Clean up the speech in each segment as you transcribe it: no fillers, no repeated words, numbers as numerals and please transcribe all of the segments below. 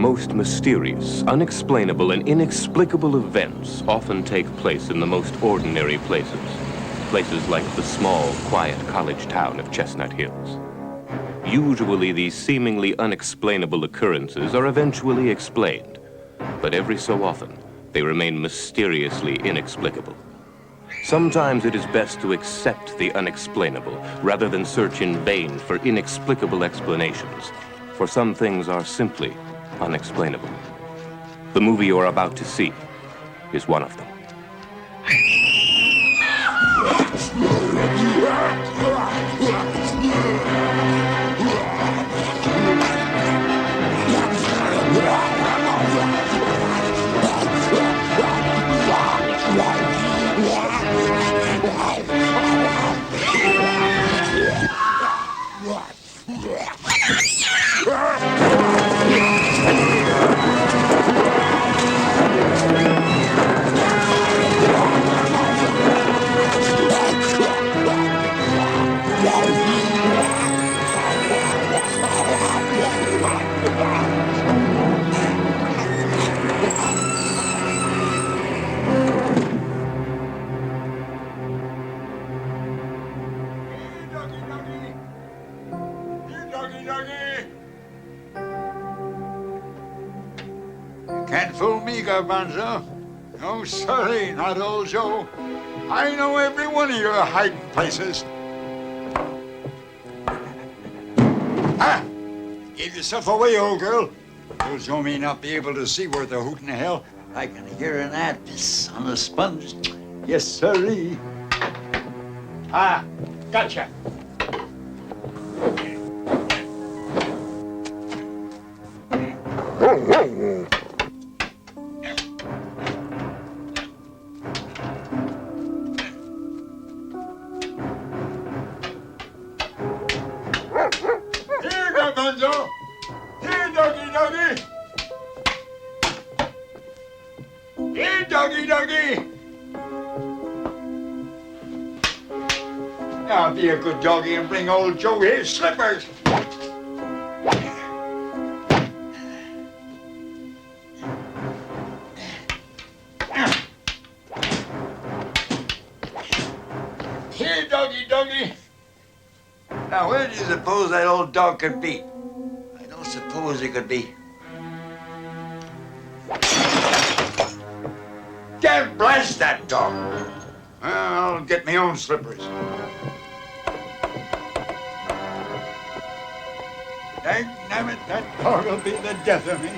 most mysterious, unexplainable, and inexplicable events often take place in the most ordinary places. Places like the small, quiet college town of Chestnut Hills. Usually, these seemingly unexplainable occurrences are eventually explained, but every so often, they remain mysteriously inexplicable. Sometimes it is best to accept the unexplainable rather than search in vain for inexplicable explanations, for some things are simply unexplainable. The movie you're about to see is one of them. Can't fool me, Garbanzo. No, sorry, not old Joe. I know every one of your hiding places. Ah! Give yourself away, old girl. Old Joe may not be able to see worth a hoot in hell. I can hear an abyss on a sponge. Yes, sirree. Ah, gotcha. Now be a good doggy and bring old Joe his slippers. Here, doggy. Now, where do you suppose that old dog could be? I don't suppose he could be. Damn blast that dog! I'll get my own slippers. Dangnammit, that dog will be the death of me.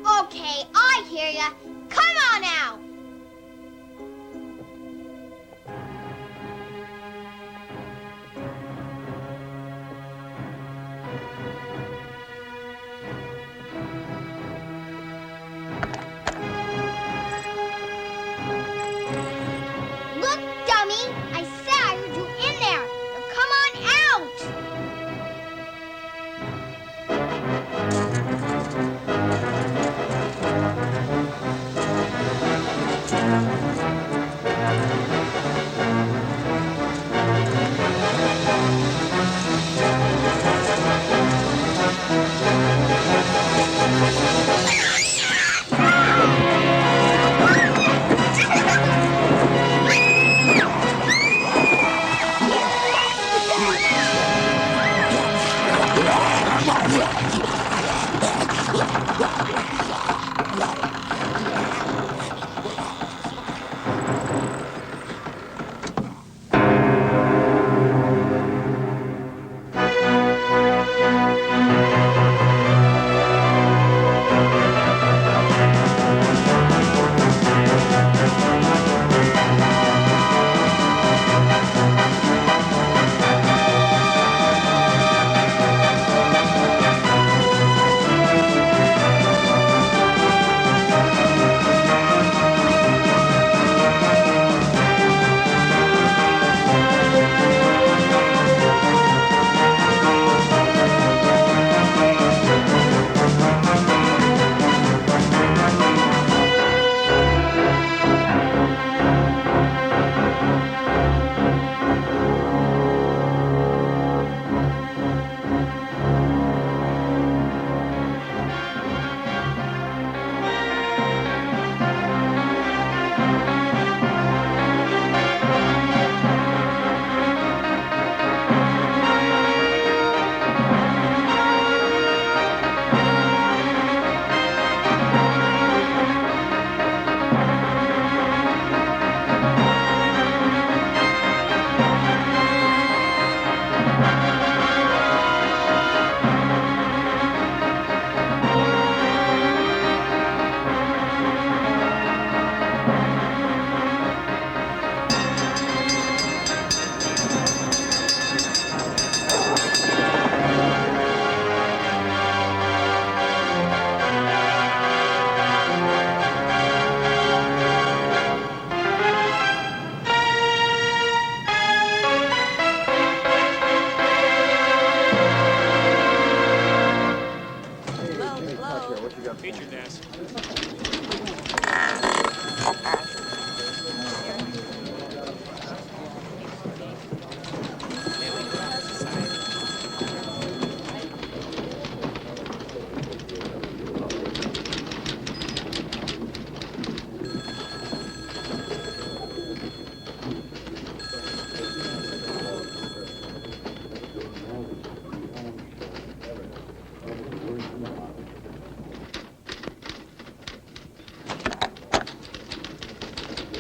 Okay, I hear ya. Come on out. Look, dummy. I said I heard you in there. Now come on out. at your desk.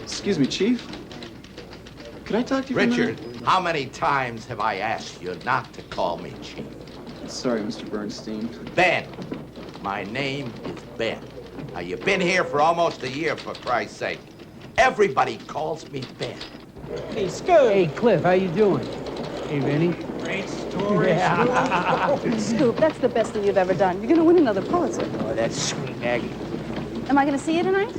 Excuse me, Chief. Could I talk to you for a Richard, minute? how many times have I asked you not to call me Chief? Sorry, Mr. Bernstein. Ben. My name is Ben. Now, you've been here for almost a year, for Christ's sake. Everybody calls me Ben. Hey, Scoop. Hey, Cliff, how you doing? Hey, Vinny. Great story. Scoop, that's the best thing you've ever done. You're gonna win another Pulitzer. Oh, that's sweet, Maggie. Am I gonna see you tonight?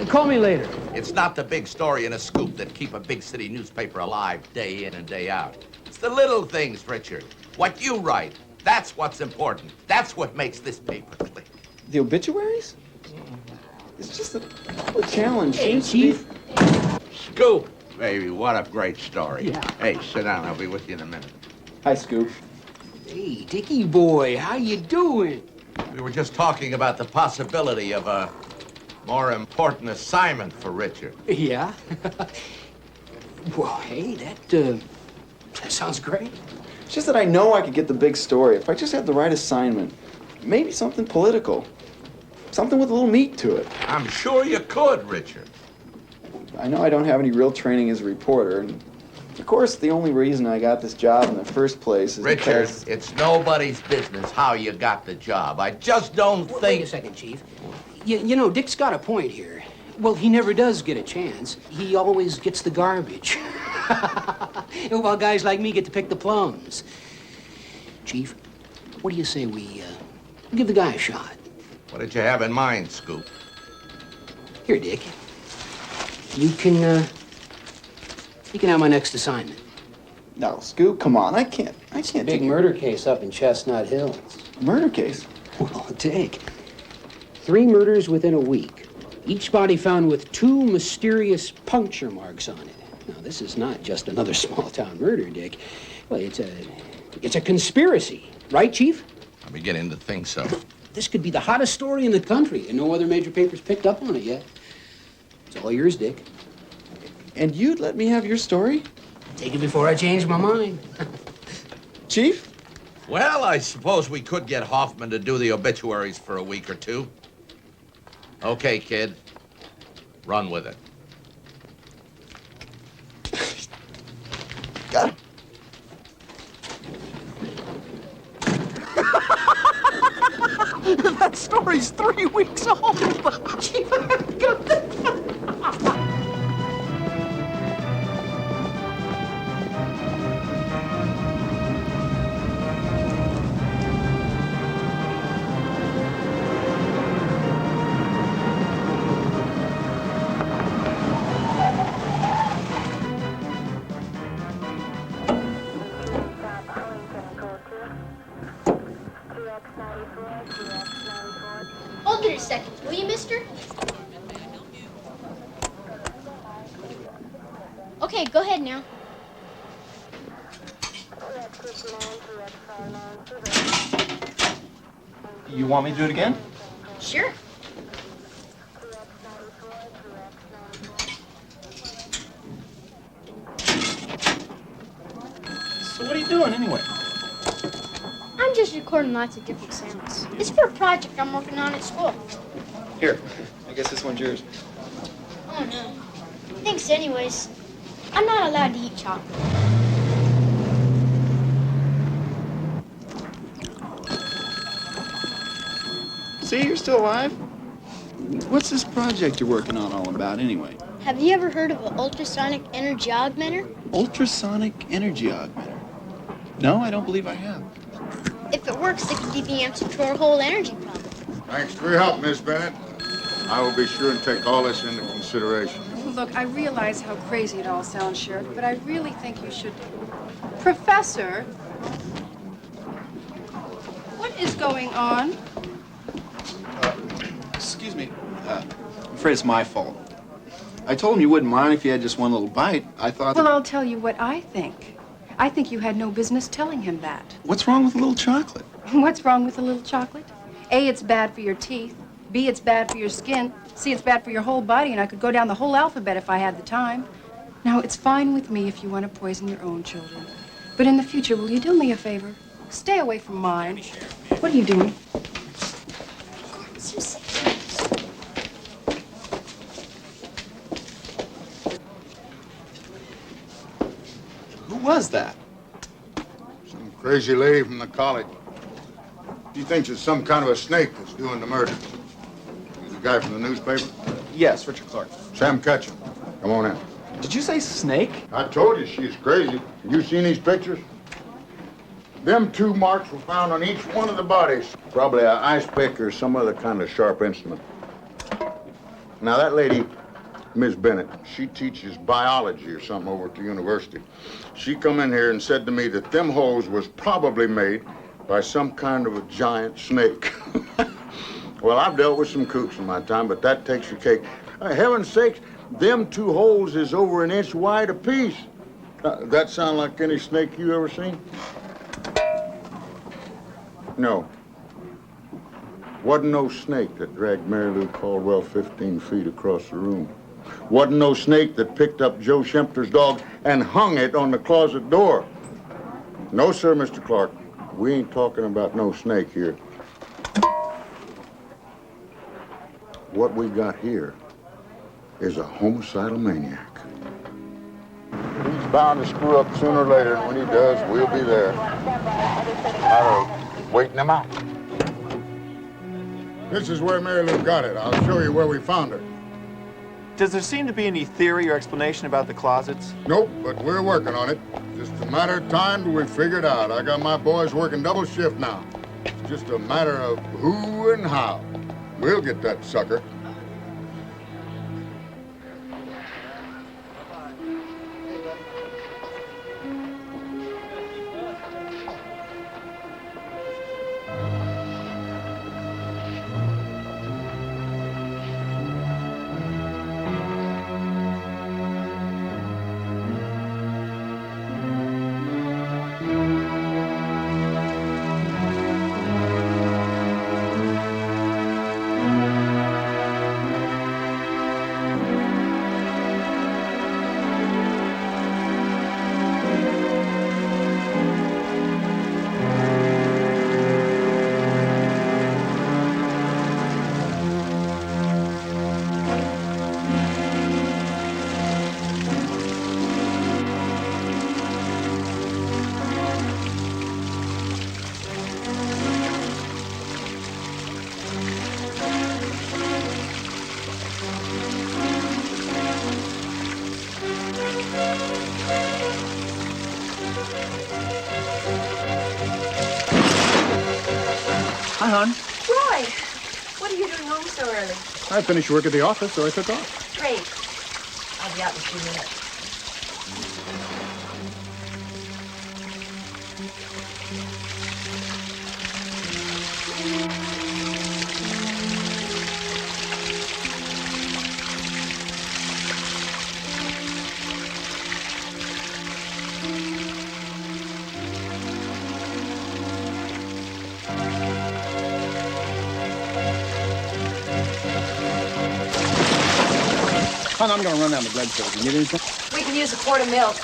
Call me later. It's not the big story in a scoop that keep a big city newspaper alive day in and day out. It's the little things, Richard. What you write, that's what's important. That's what makes this paper click. The obituaries? It's just a challenge. Hey, Chief. Scoop! Baby, what a great story. Yeah. Hey, sit down. I'll be with you in a minute. Hi, Scoop. Hey, Dickie boy, how you doing? We were just talking about the possibility of a more important assignment for Richard. Yeah? Well, hey, that sounds great. It's just that I know I could get the big story if I just had the right assignment. Maybe something political. Something with a little meat to it. I'm sure you could, Richard. I know I don't have any real training as a reporter, and of course, the only reason I got this job in the first place is Richard, because... it's nobody's business how you got the job. I just don't think... Wait a second, Chief. You know, Dick's got a point here. Well, he never does get a chance. He always gets the garbage. While guys like me get to pick the plums. Chief, what do you say we give the guy a shot? What did you have in mind, Scoop? Here, Dick. You can have my next assignment. No, Scoop, come on. I can't Big take murder case up in Chestnut Hills. a murder case. Well, Dick, 3 murders within a week. Each body found with 2 mysterious puncture marks on it. Now, this is not just another small-town murder, Dick. Well, it's a conspiracy. Right, Chief? I'm beginning to think so. This could be the hottest story in the country, and no other major paper's picked up on it yet. It's all yours, Dick. And you'd let me have your story? Take it before I change my mind. Chief? Well, I suppose we could get Hoffman to do the obituaries for a week or two. Okay, kid. Run with it. Got it. That story's 3 weeks old. Chief, Hold it a second, will you, mister? Okay, go ahead now. You want me to do it again? Sure. So what are you doing anyway? I'm just recording lots of different sounds. It's for a project I'm working on at school. Here, I guess this one's yours. Oh, no. Thanks anyways. I'm not allowed to eat chocolate. See, you're still alive. What's this project you're working on all about anyway? Have you ever heard of an ultrasonic energy augmenter? Ultrasonic energy augmenter. No, I don't believe I have. If it works, it could be the answer to our whole energy problem. Thanks for your help, Miss Bennett. I will be sure and take all this into consideration. Look, I realize how crazy it all sounds, Sheriff, but I really think you should... Professor? What is going on? Excuse me. I'm afraid it's my fault. I told him you wouldn't mind if you had just one little bite. I thought Well, that... I'll tell you what I think. I think you had no business telling him that. What's wrong with a little chocolate? What's wrong with a little chocolate? A, it's bad for your teeth. B, it's bad for your skin. C, it's bad for your whole body, and I could go down the whole alphabet if I had the time. Now, it's fine with me if you want to poison your own children. But in the future, will you do me a favor? Stay away from mine. What are you doing? Who was that? Some crazy lady from the college. She thinks it's some kind of a snake that's doing the murder. The guy from the newspaper? Yes, Richard Clark. Sam Ketchum. Come on in. Did you say snake? I told you she's crazy. You seen these pictures? Them 2 marks were found on each one of the bodies. Probably an ice pick or some other kind of sharp instrument. Now, that lady, Miss Bennett, she teaches biology or something over at the university. She come in here and said to me that them holes was probably made by some kind of a giant snake. Well, I've dealt with some kooks in my time, but that takes the cake. Heaven's sakes, them 2 holes is over 1 inch wide apiece. That sound like any snake you ever seen? No. Wasn't no snake that dragged Mary Lou Caldwell 15 feet across the room. Wasn't no snake that picked up Joe Schempter's dog and hung it on the closet door. No, sir, Mr. Clark. We ain't talking about no snake here. What we got here is a homicidal maniac. He's bound to screw up sooner or later, and when he does, we'll be there. Matter of waiting him out. This is where Mary Lou got it. I'll show you where we found her. Does there seem to be any theory or explanation about the closets? Nope, but we're working on it. Just a matter of time till we figure it out. I got my boys working double shift now. It's just a matter of who and how. We'll get that sucker. Hi, hon. Roy, what are you doing home so early? I finished work at the office, so I took off. Great. I'll be out in a few minutes. Hon, I'm going to run down the drugstore. You need anything? We can use a quart of milk.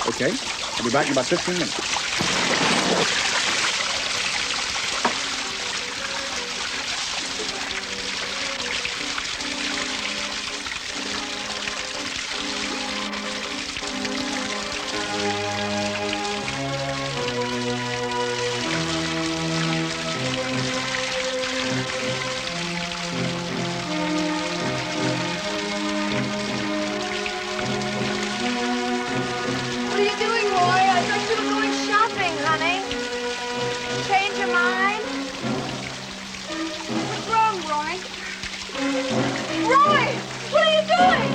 Okay. I'll be back in about 15 minutes. What are you doing, Roy? I thought you were going shopping, honey. Change your mind? What's wrong, Roy? Roy! What are you doing?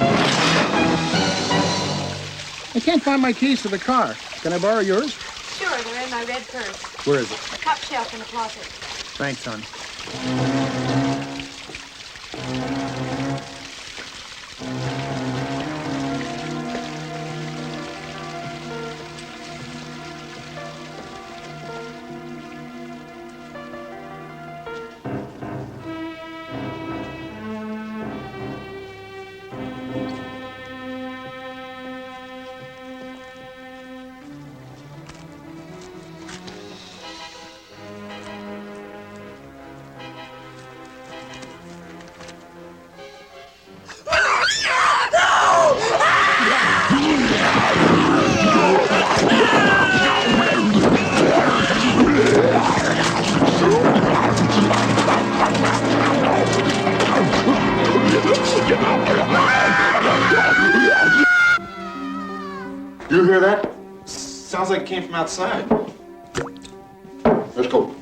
I can't find my keys to the car. Can I borrow yours? Sure, they're in my red purse. Where is it? The top shelf in the closet. Thanks, hon. you hear that? Sounds like it came from outside. Let's go.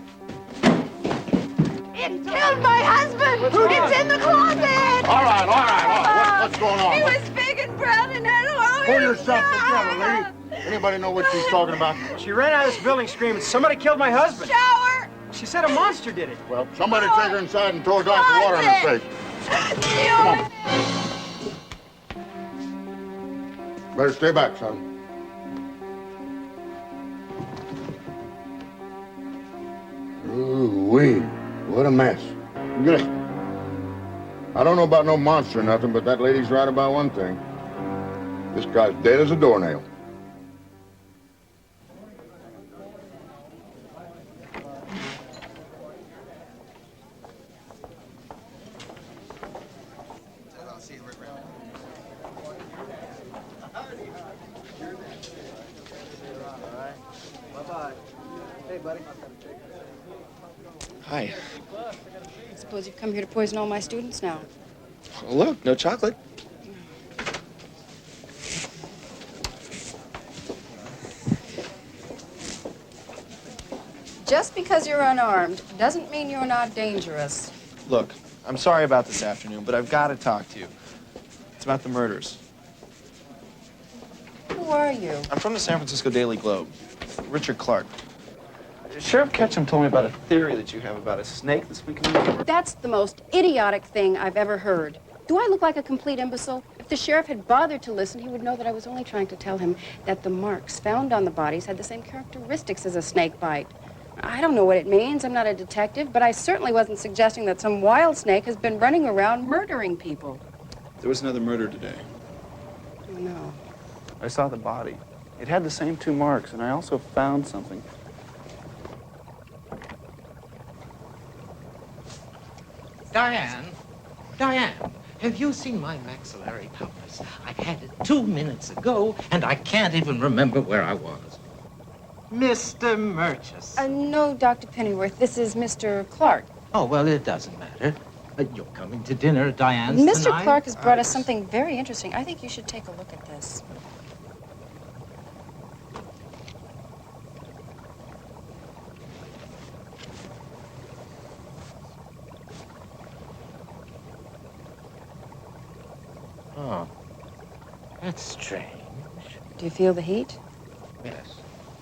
It killed my husband! It's in the closet! All right. What's going on? He was big and brown and had long Pull hair. yourself together, lady. Anybody know what she's talking about? She ran out of this building screaming, somebody killed my husband. Shower! She said a monster did it. Well, somebody take her inside and throw a glass of water on her face. Come on. Better stay back, son. Ooh-wee. What a mess. Good. I don't know about no monster or nothing, but that lady's right about one thing. This guy's dead as a doornail. Hi. I suppose you've come here to poison all my students now. Oh, look, no chocolate. Just because you're unarmed doesn't mean you're not dangerous. Look, I'm sorry about this afternoon, but I've got to talk to you. It's about the murders. Who are you? I'm from the San Francisco Daily Globe. Richard Clark. Sheriff Ketchum told me about a theory that you have about a snake that's weakening you. That's the most idiotic thing I've ever heard. Do I look like a complete imbecile? If the sheriff had bothered to listen, he would know that I was only trying to tell him that the marks found on the bodies had the same characteristics as a snake bite. I don't know what it means. I'm not a detective, but I certainly wasn't suggesting that some wild snake has been running around murdering people. There was another murder today. Oh, no. I saw the body. It had the same 2 marks, and I also found something. Diane, have you seen my maxillary powers? I had it 2 minutes ago, and I can't even remember where I was. Mr. Murchis. No, Dr. Pennyworth. This is Mr. Clark. Oh, well, it doesn't matter. You're coming to dinner at Diane's Mr. tonight? Clark has brought us something very interesting. I think you should take a look at this. Oh, that's strange. Do you feel the heat?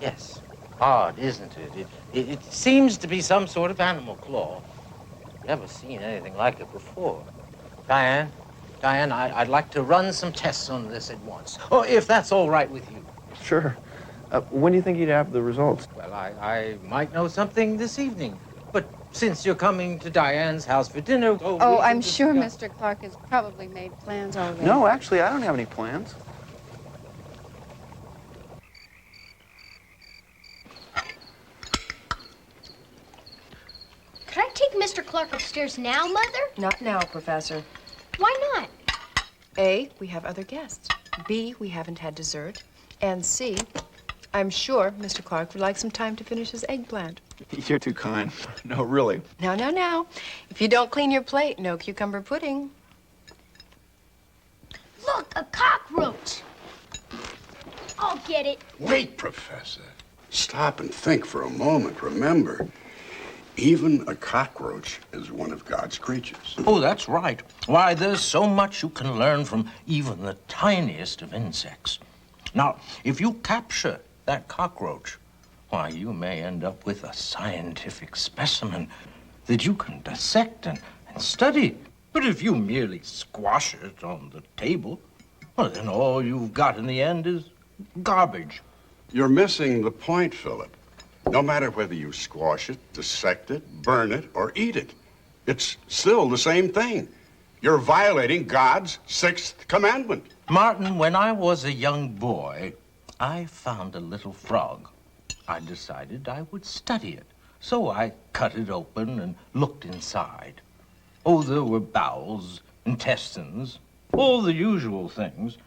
Yes. Odd, isn't it? It seems to be some sort of animal claw. Never seen anything like it before. Diane, I'd like to run some tests on this at once. Oh, if that's all right with you. Sure. When do you think you'd have the results? Well, I might know something this evening. But since you're coming to Diane's house for dinner... Oh, I'm sure Mr. Clark has probably made plans already. No, actually, I don't have any plans. Can I take Mr. Clark upstairs now, Mother? Not now, Professor. Why not? A, we have other guests. B, we haven't had dessert. And C, I'm sure Mr. Clark would like some time to finish his eggplant. You're too kind. No, really. Now. If you don't clean your plate, no cucumber pudding. Look, a cockroach. I'll get it. Wait, Professor. Stop and think for a moment. Remember, even a cockroach is one of God's creatures. Oh, that's right. Why, there's so much you can learn from even the tiniest of insects. Now, if you capture that cockroach, why, you may end up with a scientific specimen that you can dissect and study. But if you merely squash it on the table, well, then all you've got in the end is garbage. You're missing the point, Philip. No matter whether you squash it, dissect it, burn it, or eat it, it's still the same thing. You're violating God's 6th commandment. Martin, when I was a young boy, I found a little frog. I decided I would study it. So I cut it open and looked inside. Oh, there were bowels, intestines, all the usual things.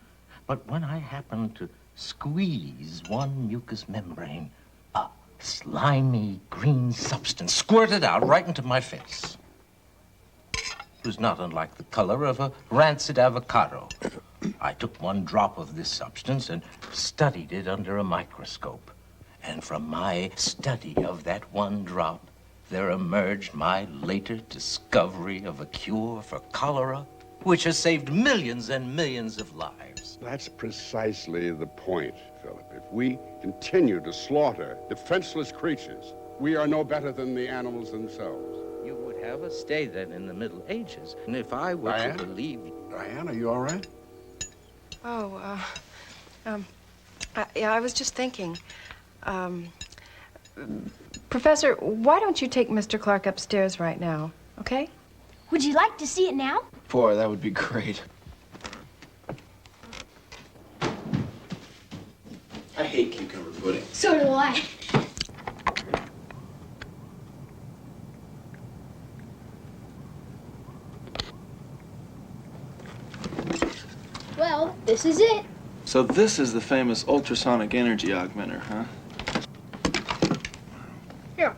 But when I happened to squeeze one mucous membrane, a slimy green substance squirted out right into my face. It was not unlike the color of a rancid avocado. I took one drop of this substance and studied it under a microscope. And from my study of that one drop, there emerged my later discovery of a cure for cholera, which has saved millions and millions of lives. That's precisely the point, Philip. If we continue to slaughter defenseless creatures, we are no better than the animals themselves. You would have us stay then in the Middle Ages. And if I were Diane? to believe... Diane, are you all right? Oh, yeah, I was just thinking. Professor, why don't you take Mr. Clark upstairs right now, okay? Would you like to see it now? Boy, that would be great. I hate cucumber pudding. So do I. Well, this is it. So this is the famous ultrasonic energy augmenter, huh? Here,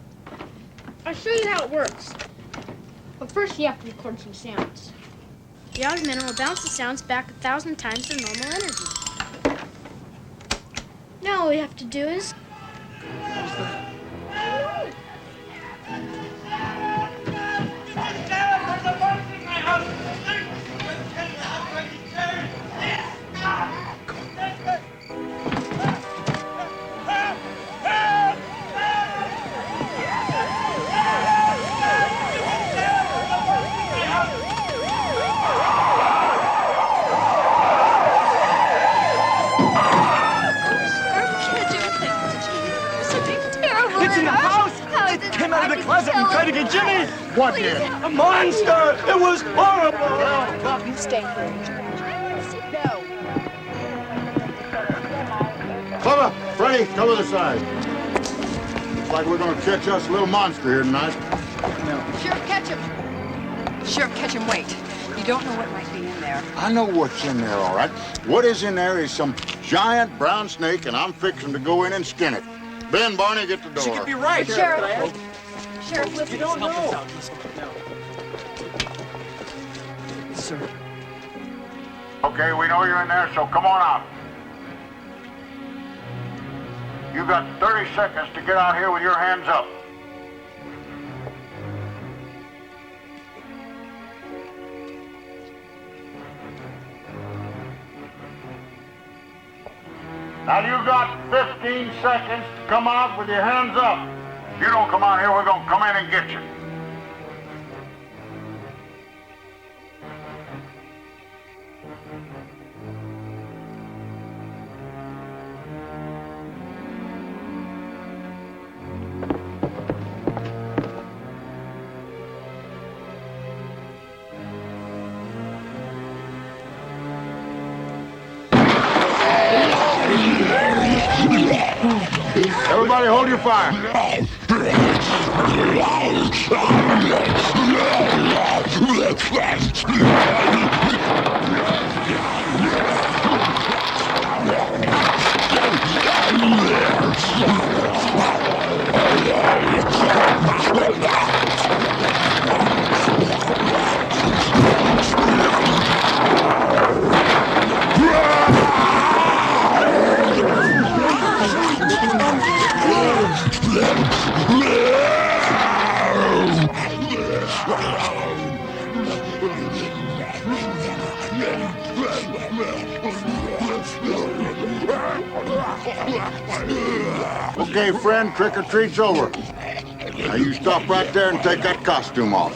I'll show you how it works. But first you have to record some sounds. The augmenter will bounce the sounds back 1,000 times their normal energy. Now all we have to do is... What did? A monster! It was horrible! Bob, you stay here. No. Bubba, Freddie, cover the side. Looks like we're gonna catch us a little monster here tonight. Sheriff, catch him. Sheriff, catch him. Wait. You don't know what might be in there. I know what's in there, all right. What is in there is some giant brown snake, and I'm fixing to go in and skin it. Ben, Barney, get the door. She could be right. Sheriff. Sheriff, listen. You don't know. Sir. Okay, we know you're in there, so come on out. You got 30 seconds to get out here with your hands up. Now you got 15 seconds to come out with your hands up. If you don't come out here, we're gonna come in and get you. Everybody hold your fire. Okay, friend, trick or treat's over. Now you stop right there and take that costume off.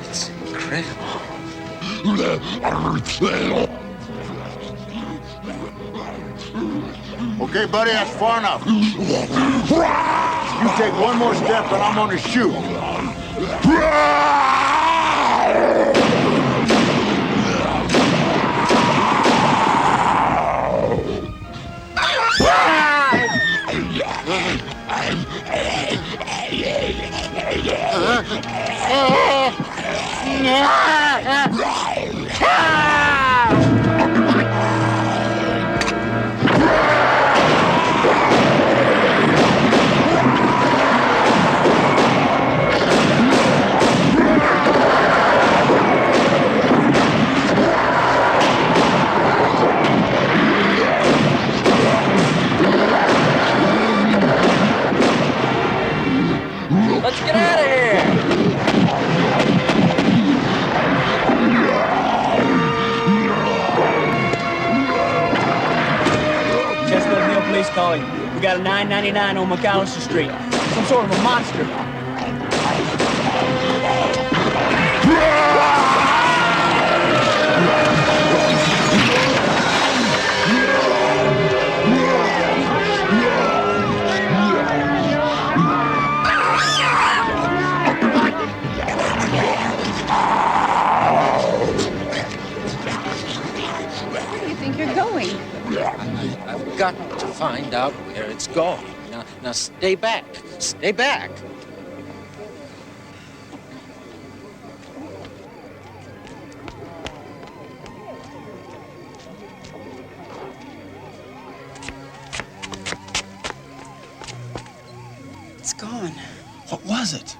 It's incredible. Okay, buddy, that's far enough. You take one more step and I'm gonna shoot. 999 on McAllister Street. Some sort of a monster. Where do you think you're going? I've got to find out where it's going. Now stay back. Stay back. It's gone. What was it?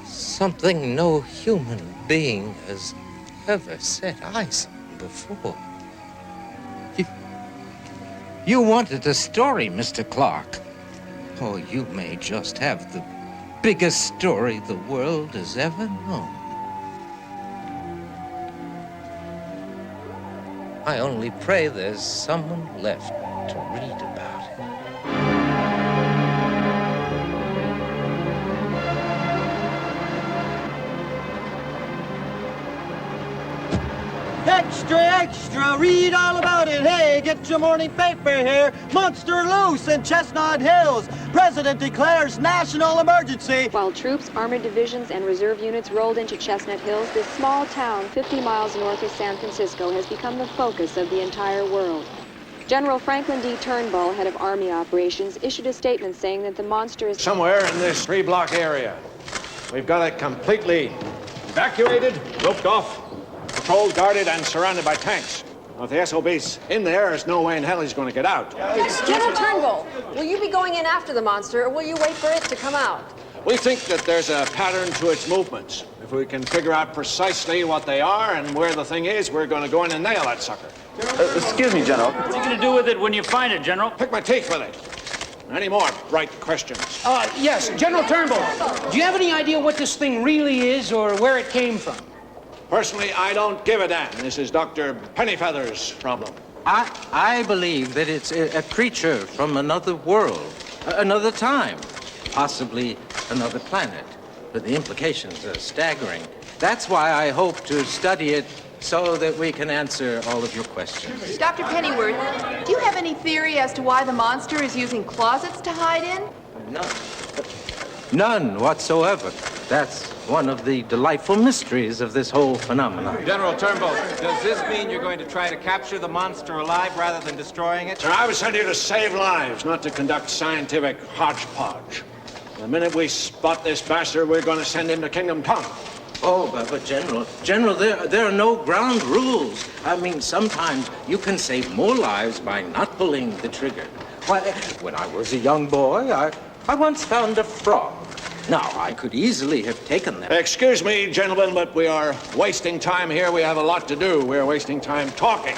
Something no human being has ever set eyes on before. You wanted a story, Mr. Clark. Oh, you may just have the biggest story the world has ever known. I only pray there's someone left to read about it. Extra, extra, read all about it. Hey, get your morning paper here. Monster loose in Chestnut Hills. President declares national emergency. While troops, armored divisions, and reserve units rolled into Chestnut Hills, this small town 50 miles north of San Francisco has become the focus of the entire world. General Franklin D. Turnbull, head of Army operations, issued a statement saying that the monster is somewhere in this 3-block area. We've got it completely evacuated, roped off, patrolled, guarded, and surrounded by tanks. Now, if the SOB's in there, there's no way in hell he's going to get out. General Turnbull, will you be going in after the monster, or will you wait for it to come out? We think that there's a pattern to its movements. If we can figure out precisely what they are and where the thing is, we're going to go in and nail that sucker. Excuse me, General. What are you going to do with it when you find it, General? Pick my teeth with it. Any more bright questions? Yes, General Turnbull, do you have any idea what this thing really is or where it came from? Personally, I don't give a damn. This is Dr. Pennyfeather's problem. I believe that it's a creature from another world, another time, possibly another planet. But the implications are staggering. That's why I hope to study it so that we can answer all of your questions. Dr. Pennyworth, do you have any theory as to why the monster is using closets to hide in? None whatsoever. That's one of the delightful mysteries of this whole phenomenon. General Turnbull, does this mean you're going to try to capture the monster alive rather than destroying it? Sir, I was sent here to save lives, not to conduct scientific hodgepodge. The minute we spot this bastard, we're going to send him to Kingdom Come. Oh, but General, there are no ground rules. I mean, sometimes you can save more lives by not pulling the trigger. Why, when I was a young boy, I once found a frog. Now, I could easily have taken them. Excuse me, gentlemen, but we are wasting time here. We have a lot to do. We're wasting time talking.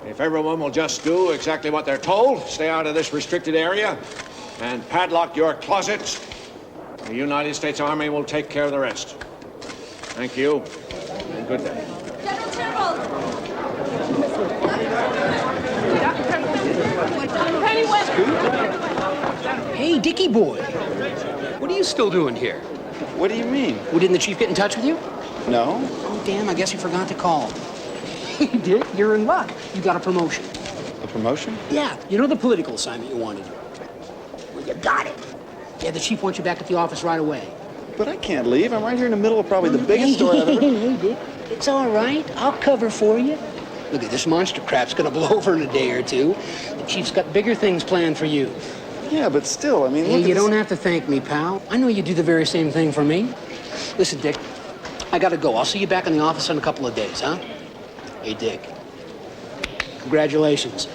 If everyone will just do exactly what they're told, stay out of this restricted area, and padlock your closets, the United States Army will take care of the rest. Thank you, and good day. General Turnbull! Hey, Dickie boy. What are you still doing here? What do you mean? Well, didn't the chief get in touch with you? No. Oh, damn, I guess you forgot to call. Hey, Dick, you're in luck. You got a promotion. A promotion? Yeah, you know the political assignment you wanted. Well, you got it. Yeah, the chief wants you back at the office right away. But I can't leave. I'm right here in the middle of probably the biggest story I've ever... Hey, Dick, it's all right. I'll cover for you. Look at this monster crap's gonna blow over in a day or two. The chief's got bigger things planned for you. Yeah, but still, I mean, Hey, you don't have to thank me, pal. I know you do the very same thing for me. Listen, Dick, I gotta go. I'll see you back in the office in a couple of days, huh? Hey, Dick, congratulations.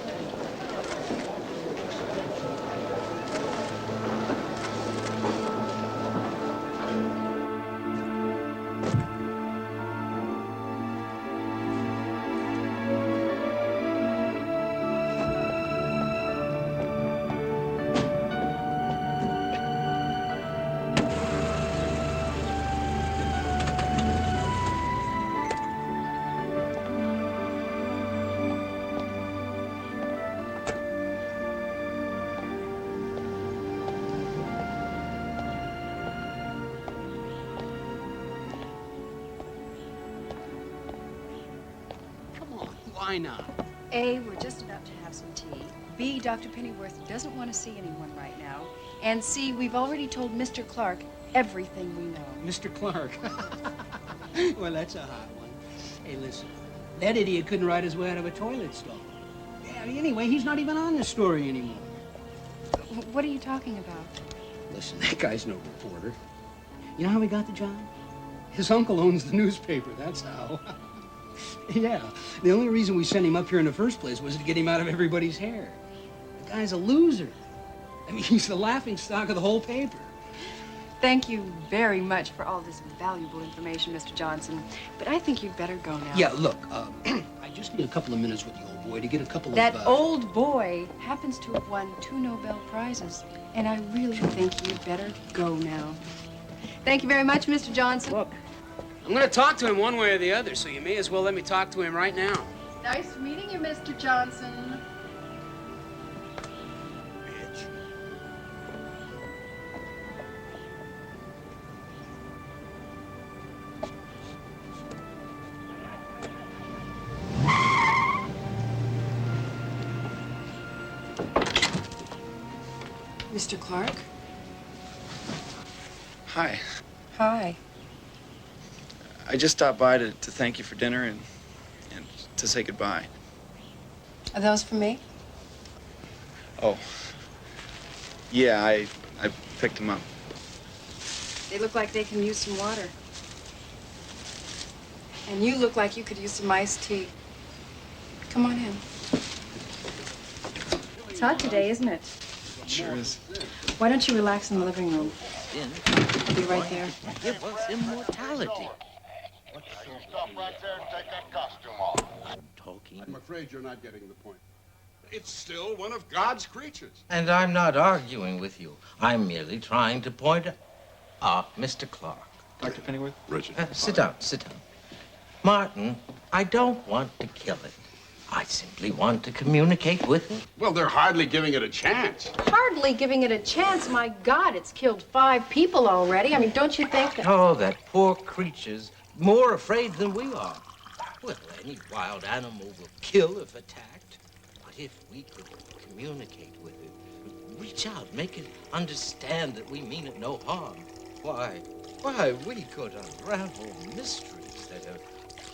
Why not? A, we're just about to have some tea. B, Dr. Pennyworth doesn't want to see anyone right now. And C, we've already told Mr. Clark everything we know. Mr. Clark. Well, that's a hot one. Hey, listen. That idiot couldn't ride his way out of a toilet stall. Yeah, anyway, he's not even on the story anymore. What are you talking about? Listen, that guy's no reporter. You know how he got the job? His uncle owns the newspaper, that's how. Yeah, the only reason we sent him up here in the first place was to get him out of everybody's hair. The guy's a loser. I mean, he's the laughingstock of the whole paper. Thank you very much for all this valuable information, Mr. Johnson. But I think you'd better go now. Yeah, look, I just need a couple of minutes with the old boy to get a couple That of... old boy happens to have won 2 Nobel Prizes, and I really think you'd better go now. Thank you very much, Mr. Johnson. Look, I'm going to talk to him one way or the other, so you may as well let me talk to him right now. Nice meeting you, Mr. Johnson. Mr. Clark? Hi. Hi. I just stopped by to thank you for dinner and to say goodbye. Are those for me? Oh. Yeah, I picked them up. They look like they can use some water. And you look like you could use some iced tea. Come on in. It's hot today, isn't it? It sure is. Why don't you relax in the living room? I'll be right there. Give us immortality. Stop right there and take that costume off. Talking. I'm afraid you're not getting the point. It's still one of God's creatures. And I'm not arguing with you. I'm merely trying to point out... Mr. Clark. Dr. Pennyworth? Richard. Sit down, sit down. Martin, I don't want to kill it. I simply want to communicate with it. Well, they're hardly giving it a chance. Hardly giving it a chance. My God, it's killed 5 people already. I mean, don't you think that... Oh, that poor creature's more afraid than we are. Well, any wild animal will kill if attacked. But if we could communicate with it, reach out, make it understand that we mean it no harm, why, we could unravel mysteries that have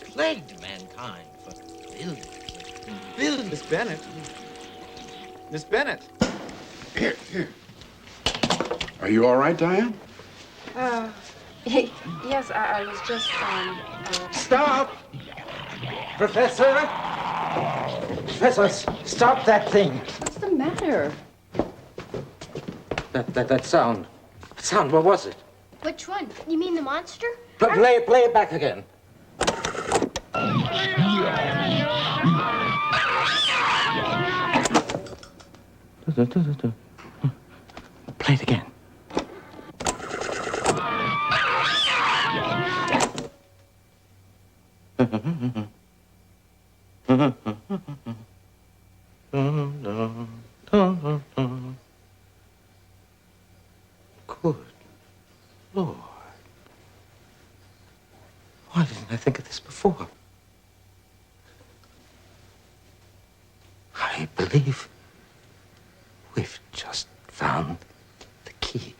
plagued mankind for billions and billions. Miss Bennett. Miss Bennett. Here. Are you all right, Diane? Yes, I was just, Stop! Professor! Professor, stop that thing. What's the matter? That sound. That sound, what was it? Which one? You mean the monster? Play it back again. Play it again. Good Lord. Why didn't I think of this before? I believe we've just found the key.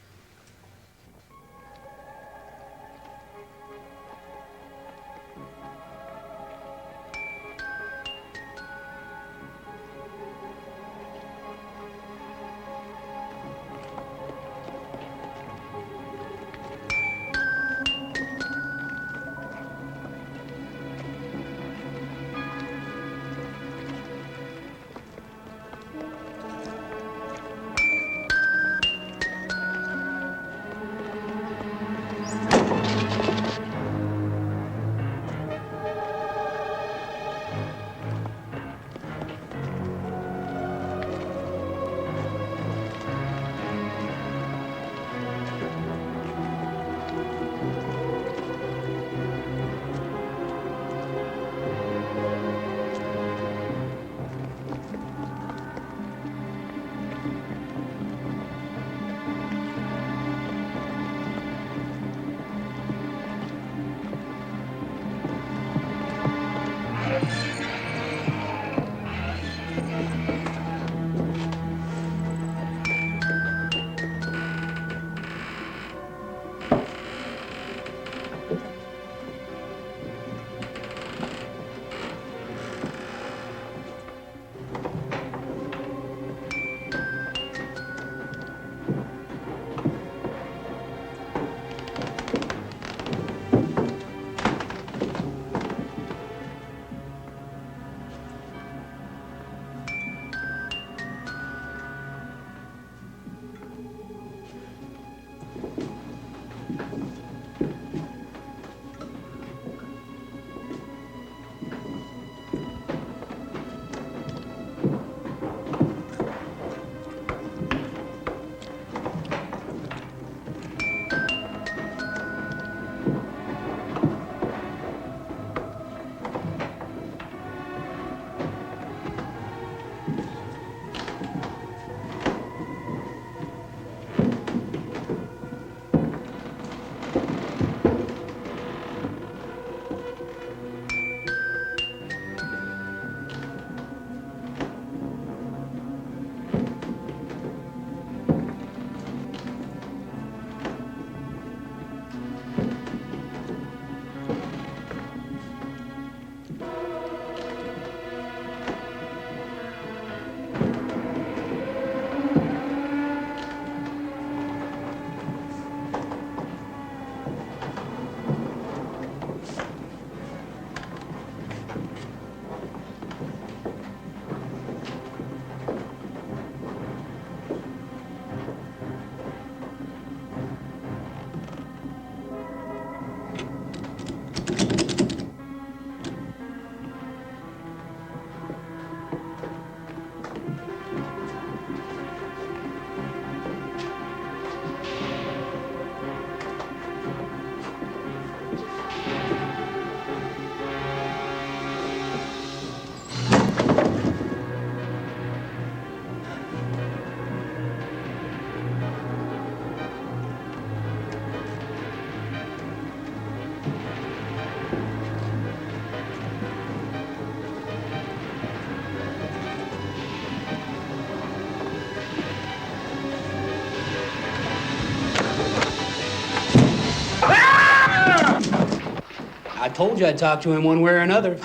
Told you I'd talk to him one way or another.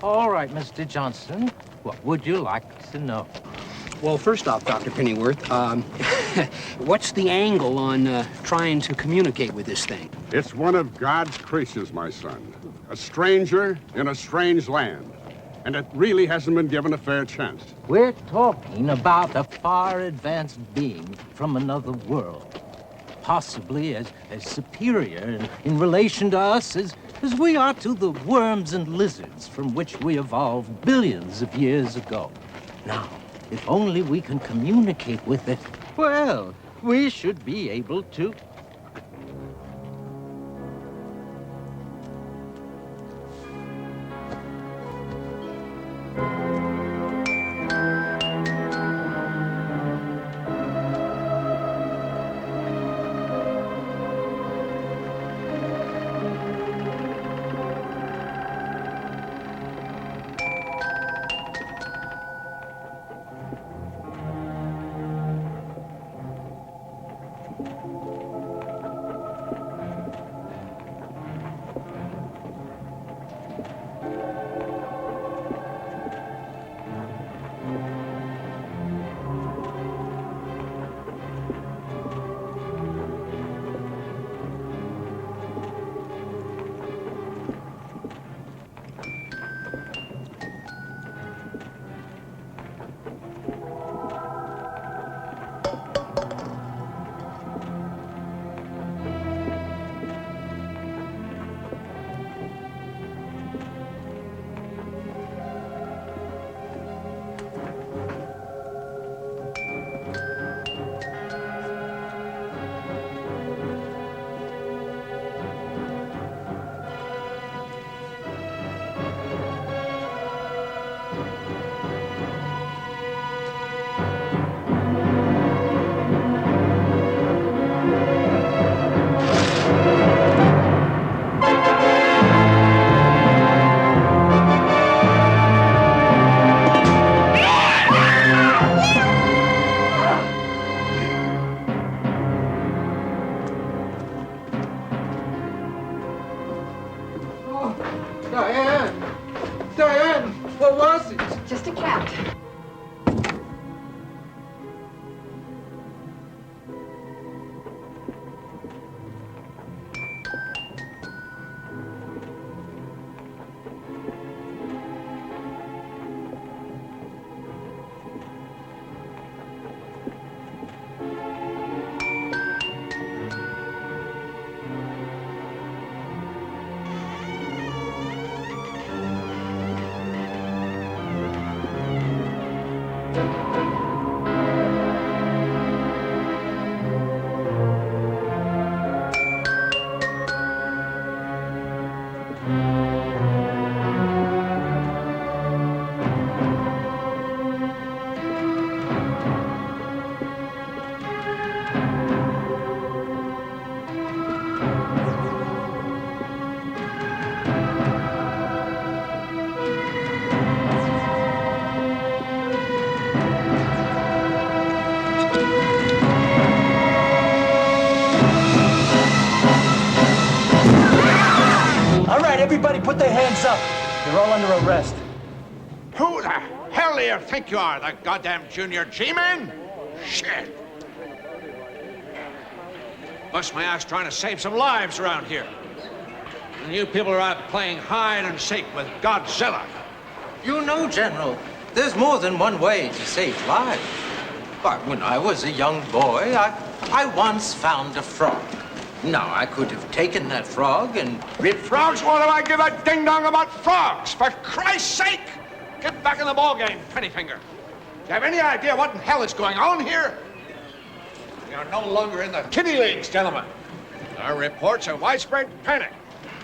All right, Mr. Johnson, what would you like to know? Well, first off, Dr. Pennyworth, what's the angle on trying to communicate with this thing? It's one of God's creatures, my son. A stranger in a strange land. And it really hasn't been given a fair chance. We're talking about a far advanced being from another world. Possibly as superior in relation to us as we are to the worms and lizards from which we evolved billions of years ago. Now, if only we can communicate with it, well, we should be able to. Diane, what was it? Just a cat. Everybody put their hands up. You're all under arrest. Who the hell do you think you are, the goddamn junior G-man? Shit. Bust my ass trying to save some lives around here. And you people are out playing hide and seek with Godzilla. You know, General, there's more than one way to save lives. But when I was a young boy, I once found a frog. Now, I could have taken that frog and ripped... Frogs? What do I give a ding-dong about frogs? For Christ's sake! Get back in the ballgame, Pennyfinger. Do you have any idea what in hell is going on here? We are no longer in the kiddie leagues, gentlemen. Our reports are widespread panic.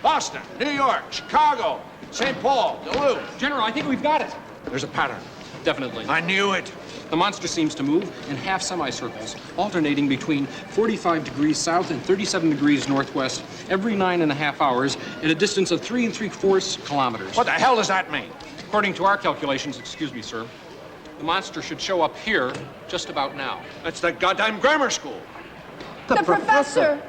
Boston, New York, Chicago, St. Paul, Duluth. General, I think we've got it. There's a pattern. Definitely. I knew it. The monster seems to move in half semicircles, alternating between 45 degrees south and 37 degrees northwest every 9.5 hours at a distance of 3 3/4 kilometers. What the hell does that mean? According to our calculations, excuse me, sir, the monster should show up here just about now. That's the goddamn grammar school. The professor!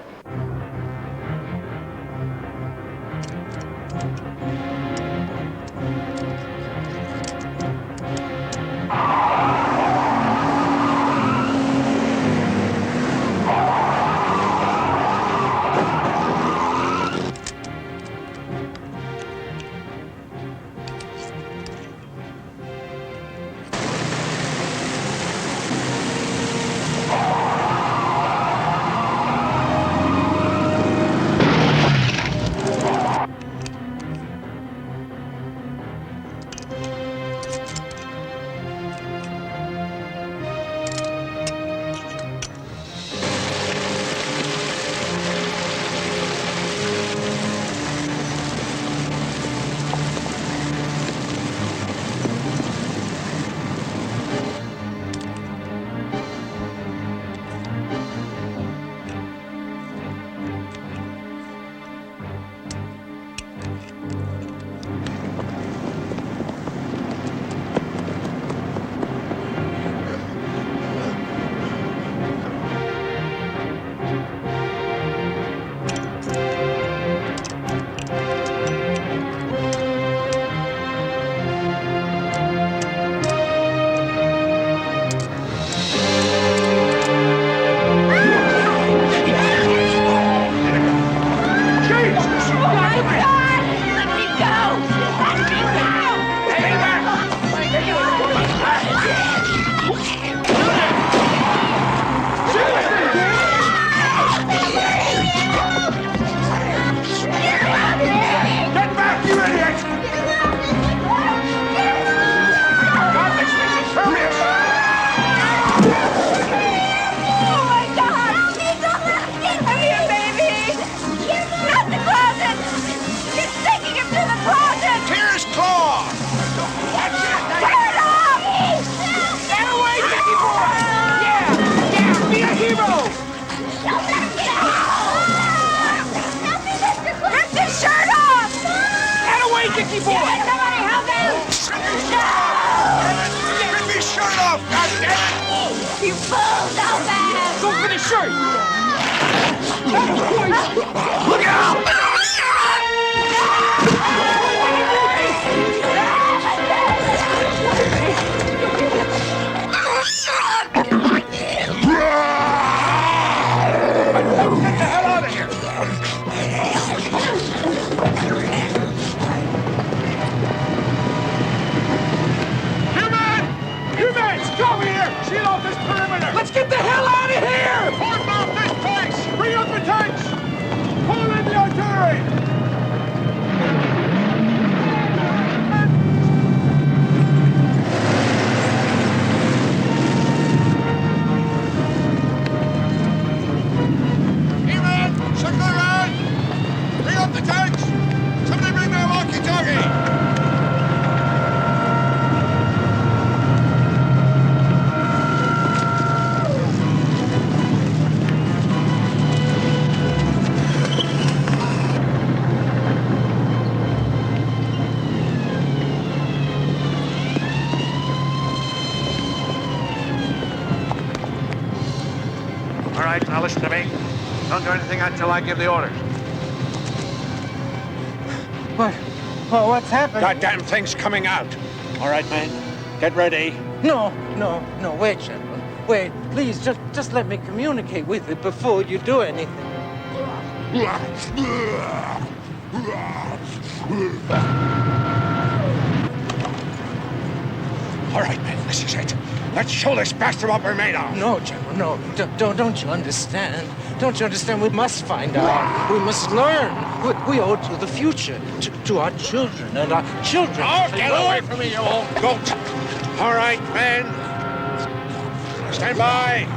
fool, go back! Go for the shirt! Look out! Get the hell out of here! You men! Come here! Seal off this perimeter! Let's get the hell out of here! Cordon off this place! Bring up the tanks! Pull in the artillery! Hey, man! Circle around! Bring up the tanks! Somebody bring my walkie-talkie! All right, now listen to me. Don't do anything until I give the orders. What? Oh, what's happening? Goddamn thing's coming out. All right, man. Get ready. No, wait, General. Wait, please, just let me communicate with it before you do anything. All right, man, this is it. Let's show this bastard what we're made of. No, General, no. Don't you understand? Don't you understand? We must find out. We must learn. We owe it to the future, to our children and our children. Oh, get away from me, you old goat. All right, men. Stand by.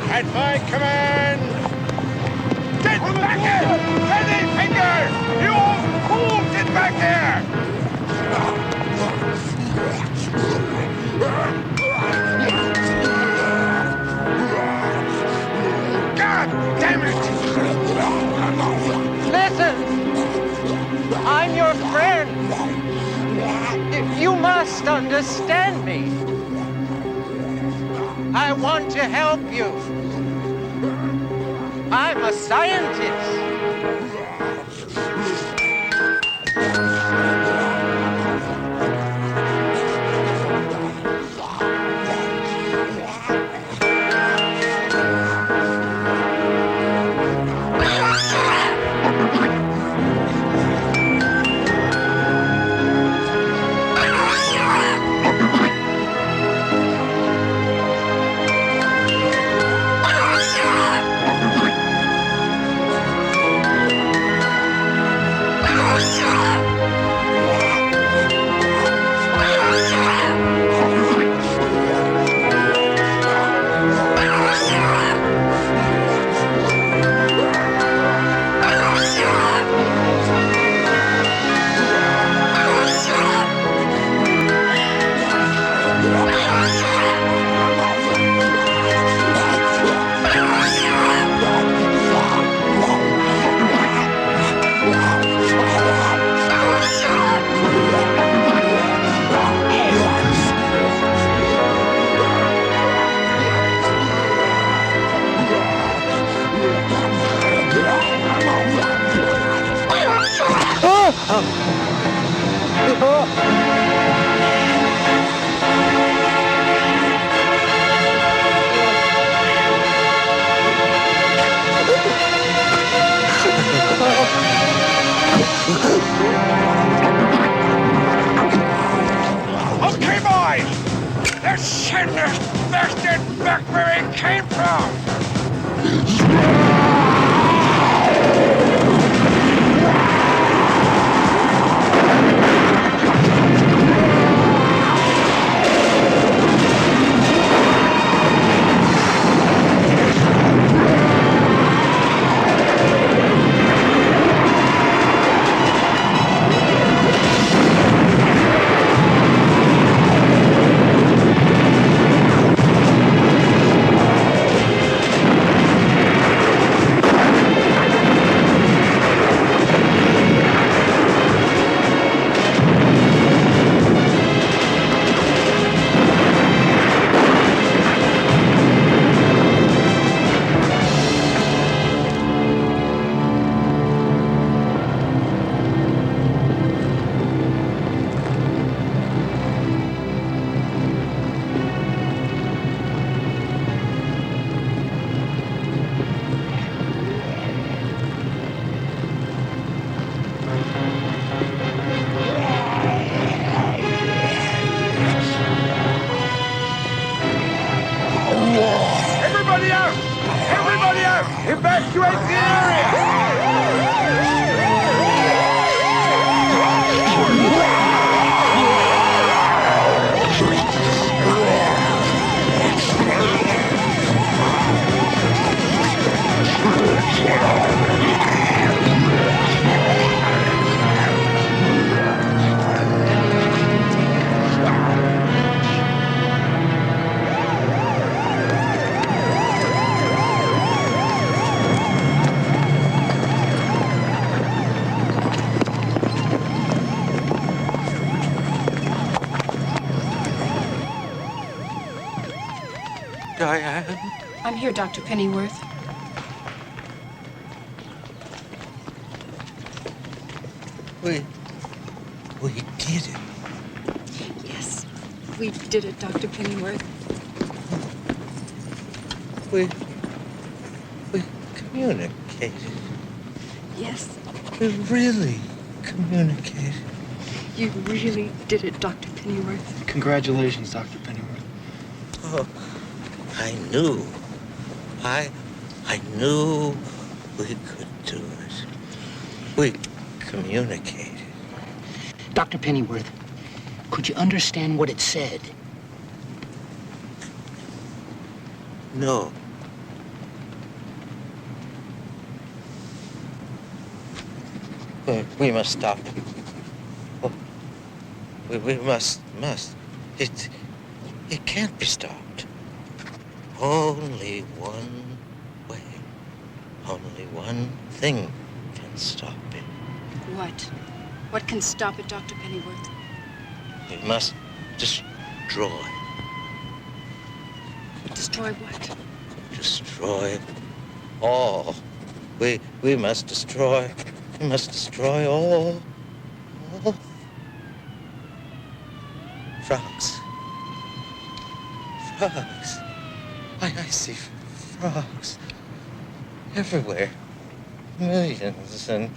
At my command. Get back here! Steady finger! You old fool, get back here! God damn it! Listen! I'm your friend. You must understand me. I want to help you. I'm a scientist. Okay, boys! They're sending us bastard back where it came from! Evacuate the area! Diane? I'm here, Dr. Pennyworth. We did it. Yes, we did it, Dr. Pennyworth. We communicated. Yes, We really communicated. you really did it, Dr. Pennyworth. Congratulations, Dr. Pennyworth. Oh, I knew. I knew we could do it. We communicated. Dr. Pennyworth, could you understand what it said? No. We must stop it. Oh, we must. It can't be stopped. Only one way. Only one thing can stop it. What? What can stop it, Dr. Pennyworth? We must destroy. Destroy what? Destroy all. We must destroy. We must destroy all. Frogs. Frogs. I see frogs everywhere. Millions and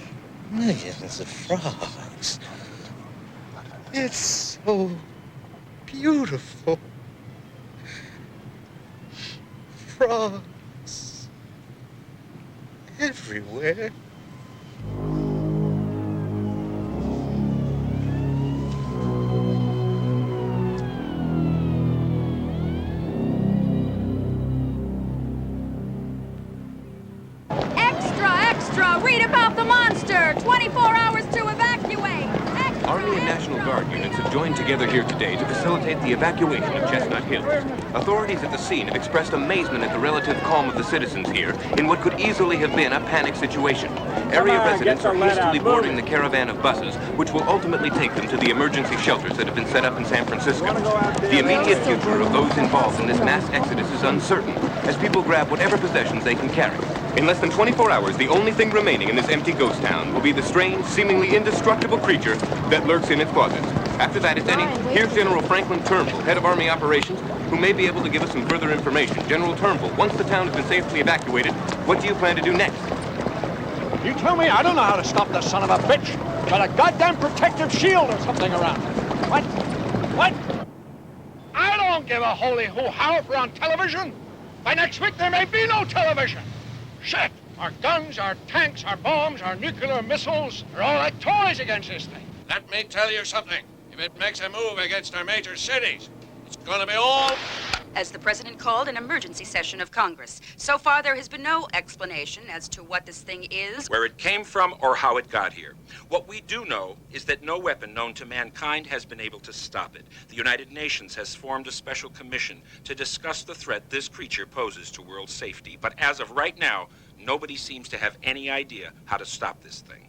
millions of frogs. It's so beautiful. Frogs everywhere. Extra! Read about the monster! 24 hours to evacuate! Army and National Guard units have joined together here today to facilitate the evacuation of Chestnut Hills. Authorities at the scene have expressed amazement at the relative calm of the citizens here in what could easily have been a panic situation. Area residents are hastily boarding the caravan of buses, which will ultimately take them to the emergency shelters that have been set up in San Francisco. The immediate future of those involved in this mass exodus is uncertain, as people grab whatever possessions they can carry. In less than 24 hours, the only thing remaining in this empty ghost town will be the strange, seemingly indestructible creature that lurks in its closets. After that, if any, here's General Franklin Turnbull, head of Army Operations, who may be able to give us some further information. General Turnbull, once the town has been safely evacuated, what do you plan to do next? You tell me I don't know how to stop the son of a bitch. Got a goddamn protective shield or something around it. What? I don't give a holy hoo-how if we're on television. By next week, there may be no television. Shit! Our guns, our tanks, our bombs, our nuclear missiles are all like toys against this thing. Let me tell you something. If it makes a move against our major cities, it's gonna be all... As the president called an emergency session of Congress. So far, there has been no explanation as to what this thing is, where it came from, or how it got here. What we do know is that no weapon known to mankind has been able to stop it. The United Nations has formed a special commission to discuss the threat this creature poses to world safety. But as of right now, nobody seems to have any idea how to stop this thing.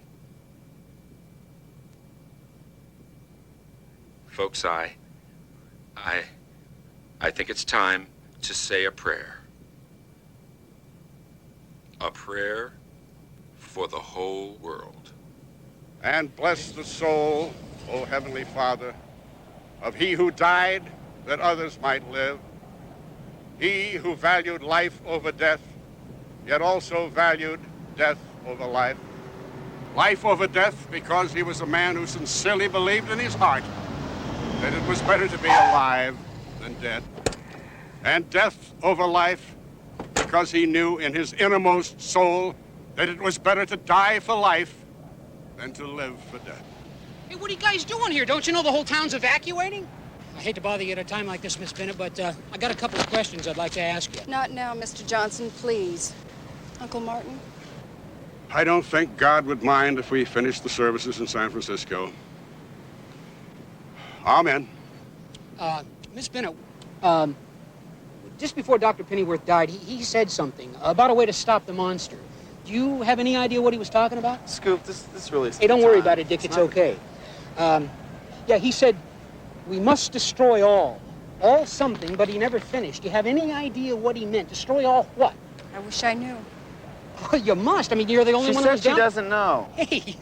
Folks, I think it's time to say a prayer. A prayer for the whole world. And bless the soul, O Heavenly Father, of he who died that others might live, he who valued life over death, yet also valued death over life. Life over death because he was a man who sincerely believed in his heart that it was better to be alive than dead. And death over life because he knew in his innermost soul that it was better to die for life than to live for death. Hey, what are you guys doing here? Don't you know the whole town's evacuating? I hate to bother you at a time like this, Miss Bennett, but I got a couple of questions I'd like to ask you. Not now, Mr. Johnson, please. Uncle Martin? I don't think God would mind if we finished the services in San Francisco. Amen. Miss Bennett, just before Dr. Pennyworth died, he said something about a way to stop the monster. Do you have any idea what he was talking about? Scoop, this really is... Hey, don't worry about it, Dick. It's okay. Yeah, he said, we must destroy all. All something, but he never finished. Do you have any idea what he meant? Destroy all what? I wish I knew. Well, you must. I mean, you're the only one She who's said she doesn't know. Hey,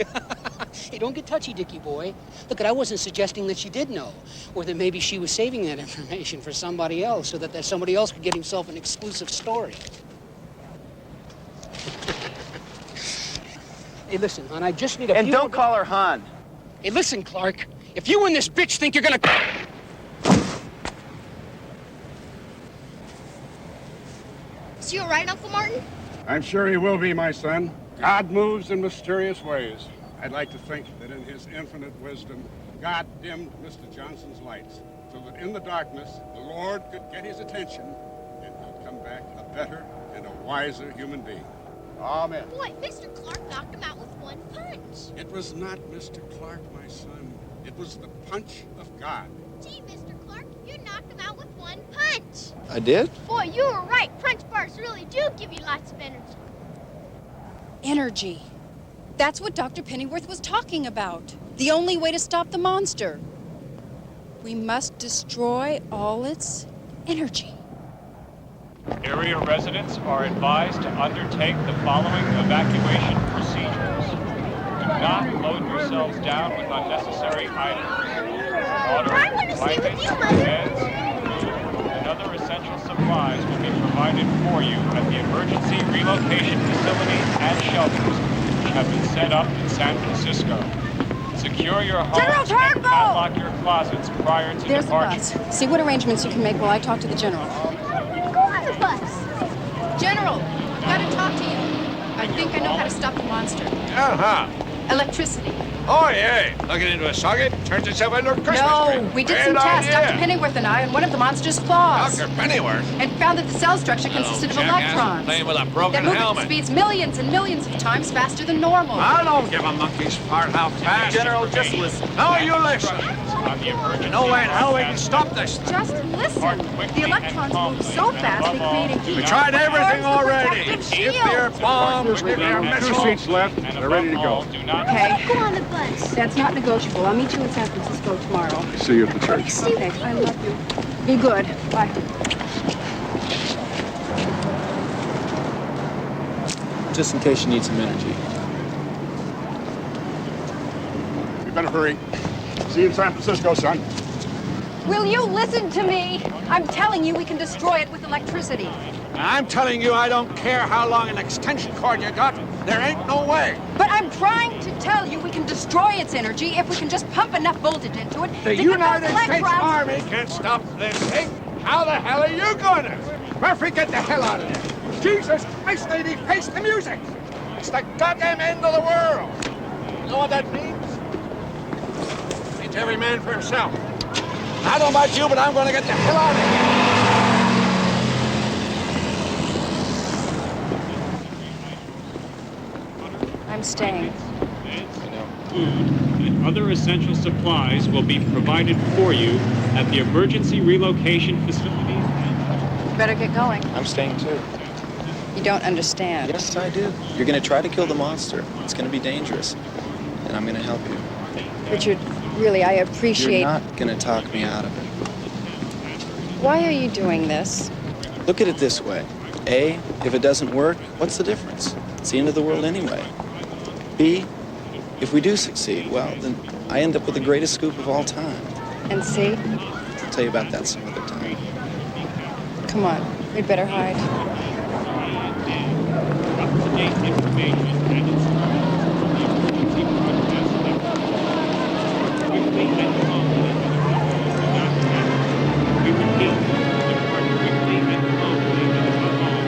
hey, don't get touchy, Dickie boy. Look, I wasn't suggesting that she did know, or that maybe she was saving that information for somebody else, so that somebody else could get himself an exclusive story. Hey, listen, hon, I just need a And few... don't call her hon. Hey, listen, Clark. If you and this bitch think you're gonna... Is you all right, Uncle Martin? I'm sure he will be, my son. God moves in mysterious ways. I'd like to think that in his infinite wisdom, God dimmed Mr. Johnson's lights so that in the darkness, the Lord could get his attention and he'd come back a better and a wiser human being. Amen. Boy, Mr. Clark knocked him out with one punch. It was not Mr. Clark, my son. It was the punch of God. Gee, Mr. Clark, you knocked him out with one punch. I did? Boy, you were right. Punch bars really do give you lots of energy. Energy. That's what Dr. Pennyworth was talking about. The only way to stop the monster. We must destroy all its energy. Area residents are advised to undertake the following evacuation procedures. Do not load yourselves down with unnecessary items. Water, blankets, beds, food, and other essential supplies will be provided for you at the emergency relocation facilities and shelters which have been set up in San Francisco. Secure your homes and padlock your closets prior to There's departure. the bus. See what arrangements you can make while I talk to the general. Go on the bus. General, gotta talk to you. I think I know how to stop the monster. Uh-huh. Electricity. Oh, yeah. Plug it into a socket, turns itself into a Christmas tree. No, we did Great some tests, idea. Dr. Pennyworth and I, on one of the monster's claws. Dr. Pennyworth? And found that the cell structure consisted of jackass, electrons. playing with a that broken move at helmet. speeds millions and millions of times faster than normal. I don't give a monkey's fart how fast. General, just listen. No, you listen. No way in hell we can stop this thing. Just listen. The electrons move so fast they create a heat. We tried everything already. Shield. Nuclear bombs, nuclear missiles. 2 seats left. They're ready to go. Okay. Go on the bus. That's not negotiable. I'll meet you in San Francisco tomorrow. See you at the church. Thanks. I love you. Be good. Bye. Just in case you need some energy. You better hurry. See you in San Francisco, son. Will you listen to me? I'm telling you we can destroy it with electricity. I'm telling you, I don't care how long an extension cord you got. There ain't no way. But I'm trying to tell you we can destroy its energy if we can just pump enough voltage into it The to United get those States electrons. Army can't stop this thing. How the hell are you gonna? Murphy, get the hell out of there. Jesus Christ, lady, face the music. It's the goddamn end of the world. You know what that means? It means every man for himself. I don't know about you, but I'm gonna get the hell out of here. I'm staying. Food and other essential supplies will be provided for you at the emergency relocation facilities. Better get going. I'm staying too. You don't understand. Yes, I do. You're gonna try to kill the monster. It's gonna be dangerous. And I'm gonna help you. Richard, really, I appreciate... You're not gonna talk me out of it. Why are you doing this? Look at it this way. A, if it doesn't work, what's the difference? It's the end of the world anyway. B, if we do succeed, well, then I end up with the greatest scoop of all time. And C? I'll tell you about that some other time. Come on, we'd better hide. Up-to-date information and instructions from the emergency broadcast network. Quickly and calmly. Do not panic. We repeat, depart quickly and calmly and above all,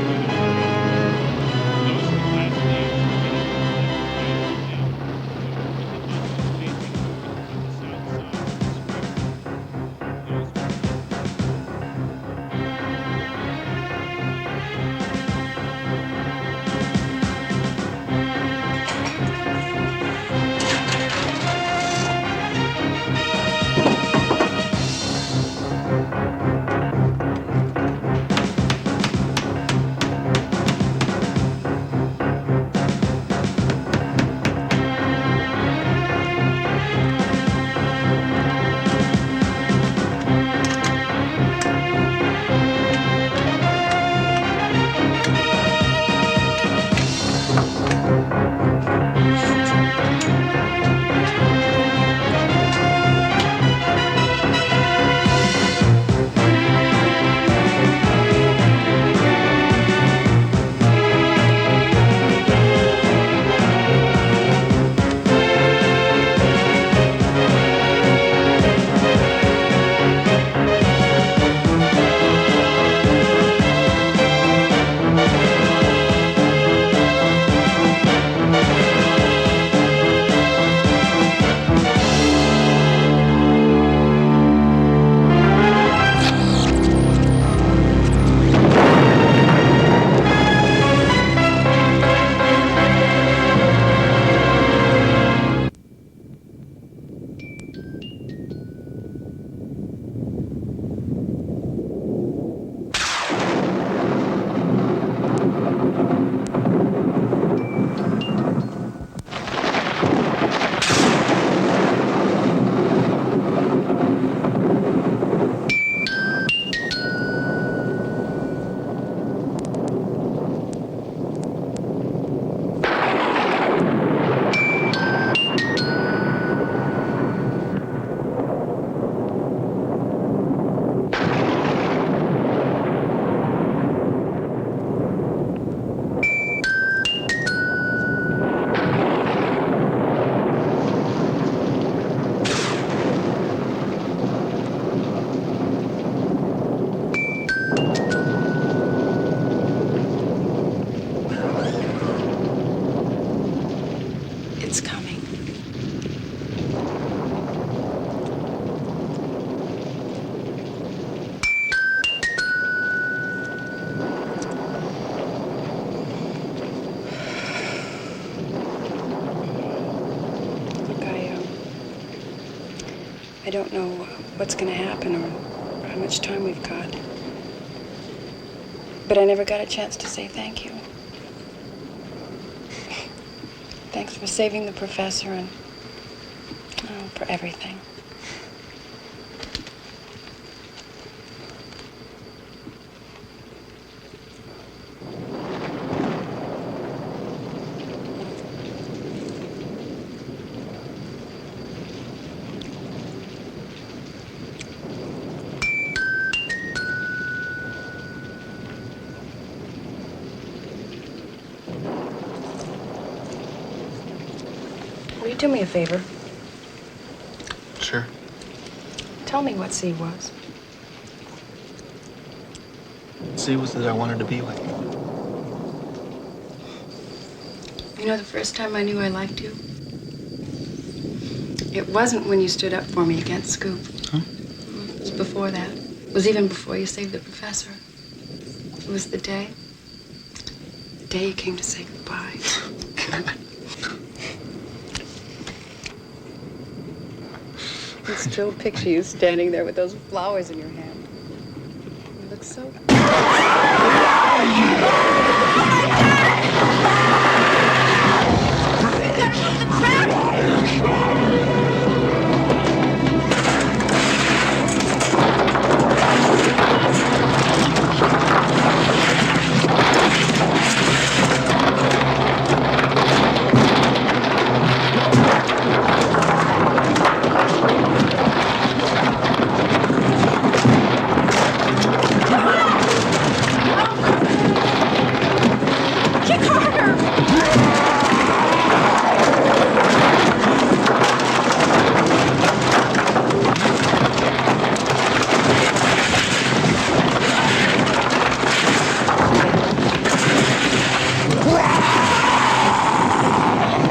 It's coming. Look, I don't know what's going to happen or how much time we've got. But I never got a chance to say thank you. Thanks for saving the professor and for everything. Will you do me a favor? Sure. Tell me what C was. C was that I wanted to be like you. You know, the first time I knew I liked you, it wasn't when you stood up for me against Scoop. Huh? It was before that. It was even before you saved the professor. It was the day you came to say goodbye. I can still picture you standing there with those flowers in your hand. You look so...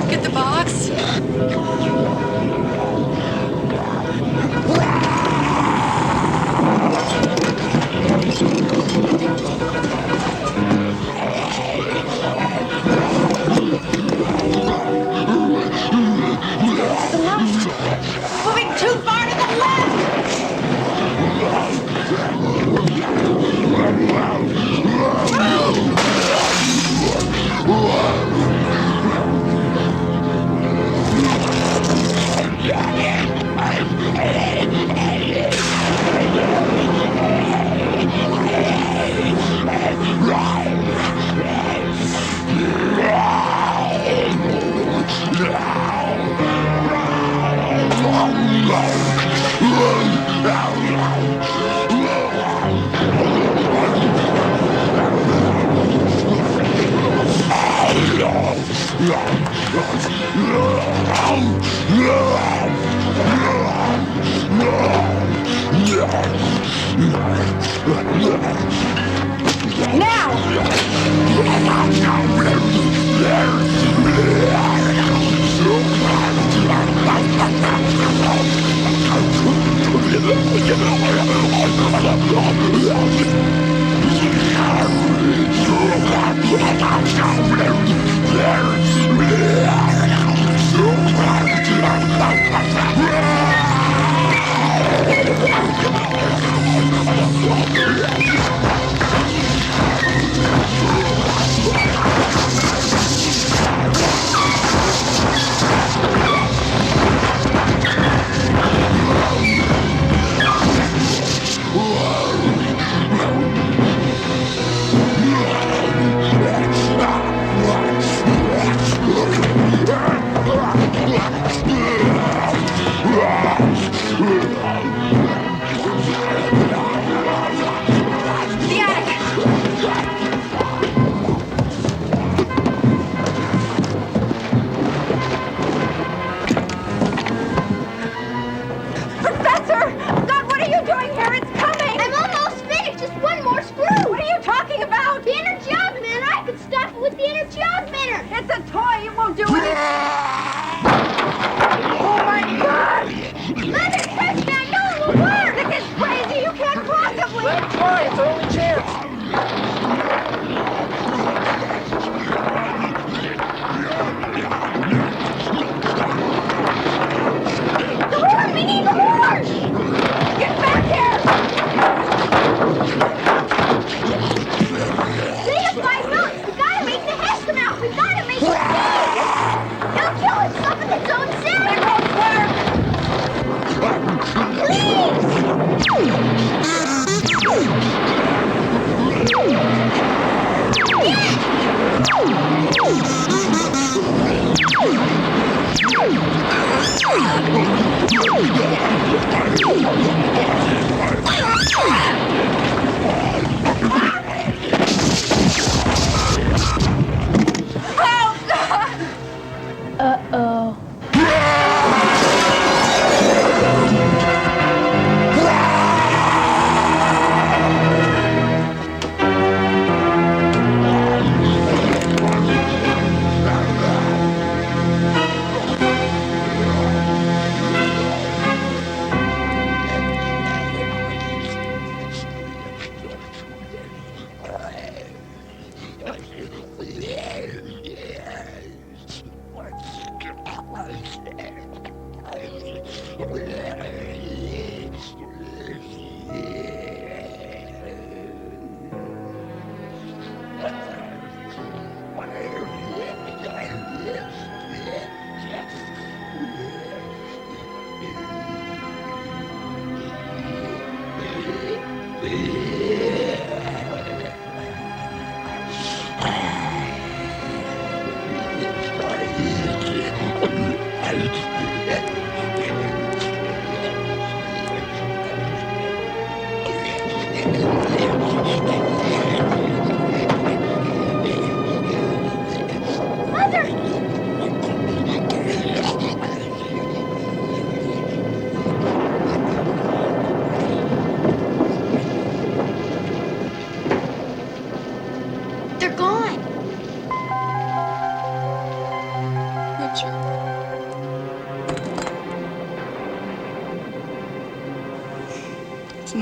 Get the box. Moving too far to the left!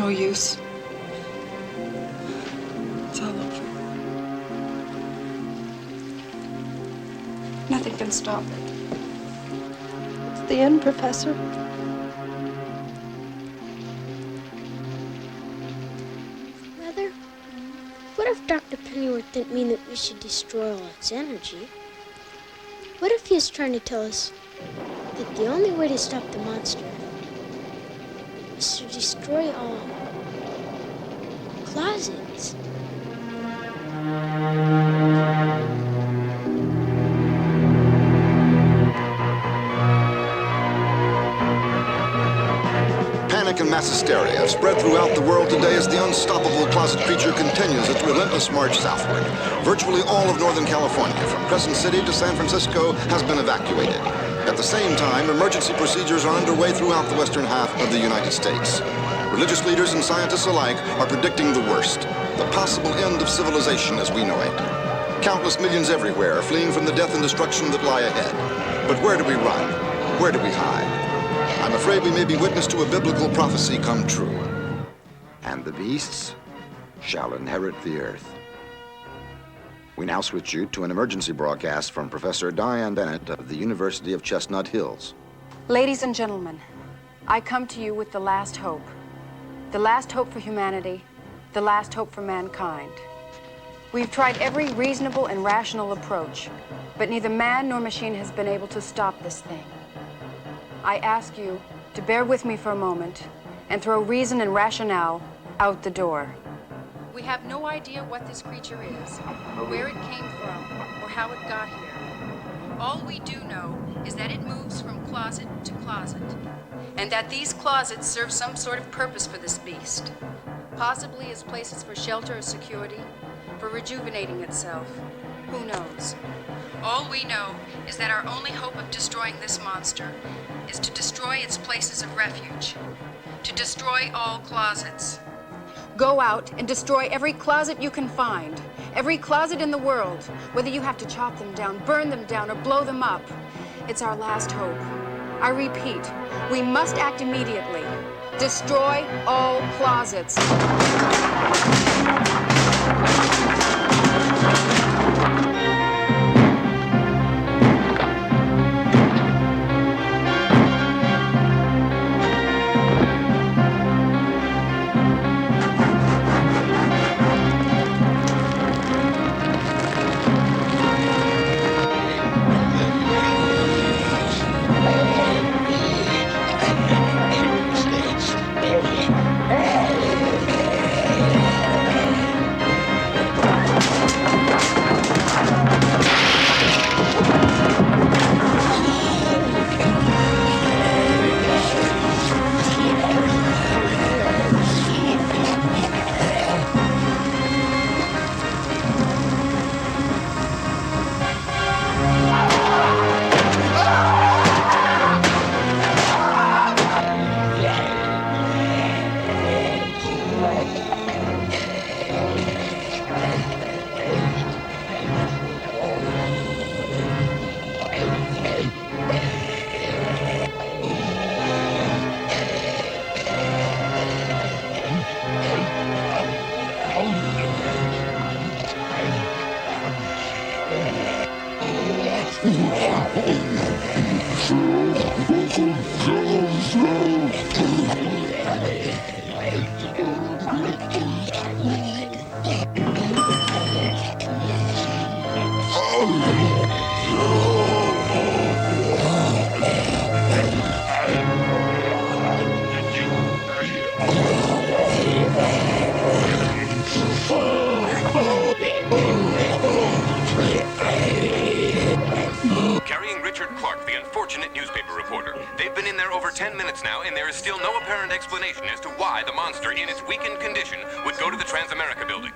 no use. It's all over. Nothing can stop it. It's the end, Professor. Mother, what if Dr. Pennyworth didn't mean that we should destroy all its energy? What if he was trying to tell us that the only way to stop the monster is to destroy all closets? Panic and mass hysteria have spread throughout the world today as the unstoppable closet creature continues its relentless march southward. Virtually all of Northern California, from Crescent City to San Francisco, has been evacuated. At the same time, emergency procedures are underway throughout the western half of the United States. Religious leaders and scientists alike are predicting the worst, the possible end of civilization as we know it. Countless millions everywhere are fleeing from the death and destruction that lie ahead. But where do we run? Where do we hide? I'm afraid we may be witness to a biblical prophecy come true. And the beasts shall inherit the earth. We now switch you to an emergency broadcast from Professor Diane Bennett of the University of Chestnut Hills. Ladies and gentlemen, I come to you with the last hope. The last hope for humanity, the last hope for mankind. We've tried every reasonable and rational approach, but neither man nor machine has been able to stop this thing. I ask you to bear with me for a moment and throw reason and rationale out the door. We have no idea what this creature is, or where it came from, or how it got here. All we do know is that it moves from closet to closet, and that these closets serve some sort of purpose for this beast, possibly as places for shelter or security, for rejuvenating itself. Who knows? All we know is that our only hope of destroying this monster is to destroy its places of refuge, to destroy all closets. Go out and destroy every closet you can find, every closet in the world, whether you have to chop them down, burn them down, or blow them up. It's our last hope. I repeat, we must act immediately. Destroy all closets. Carrying Richard Clark, the unfortunate newspaper reporter. They've been in there over 10 minutes now, and there is still no apparent explanation as to why the monster, in its weakened condition, would go to the Transamerica building.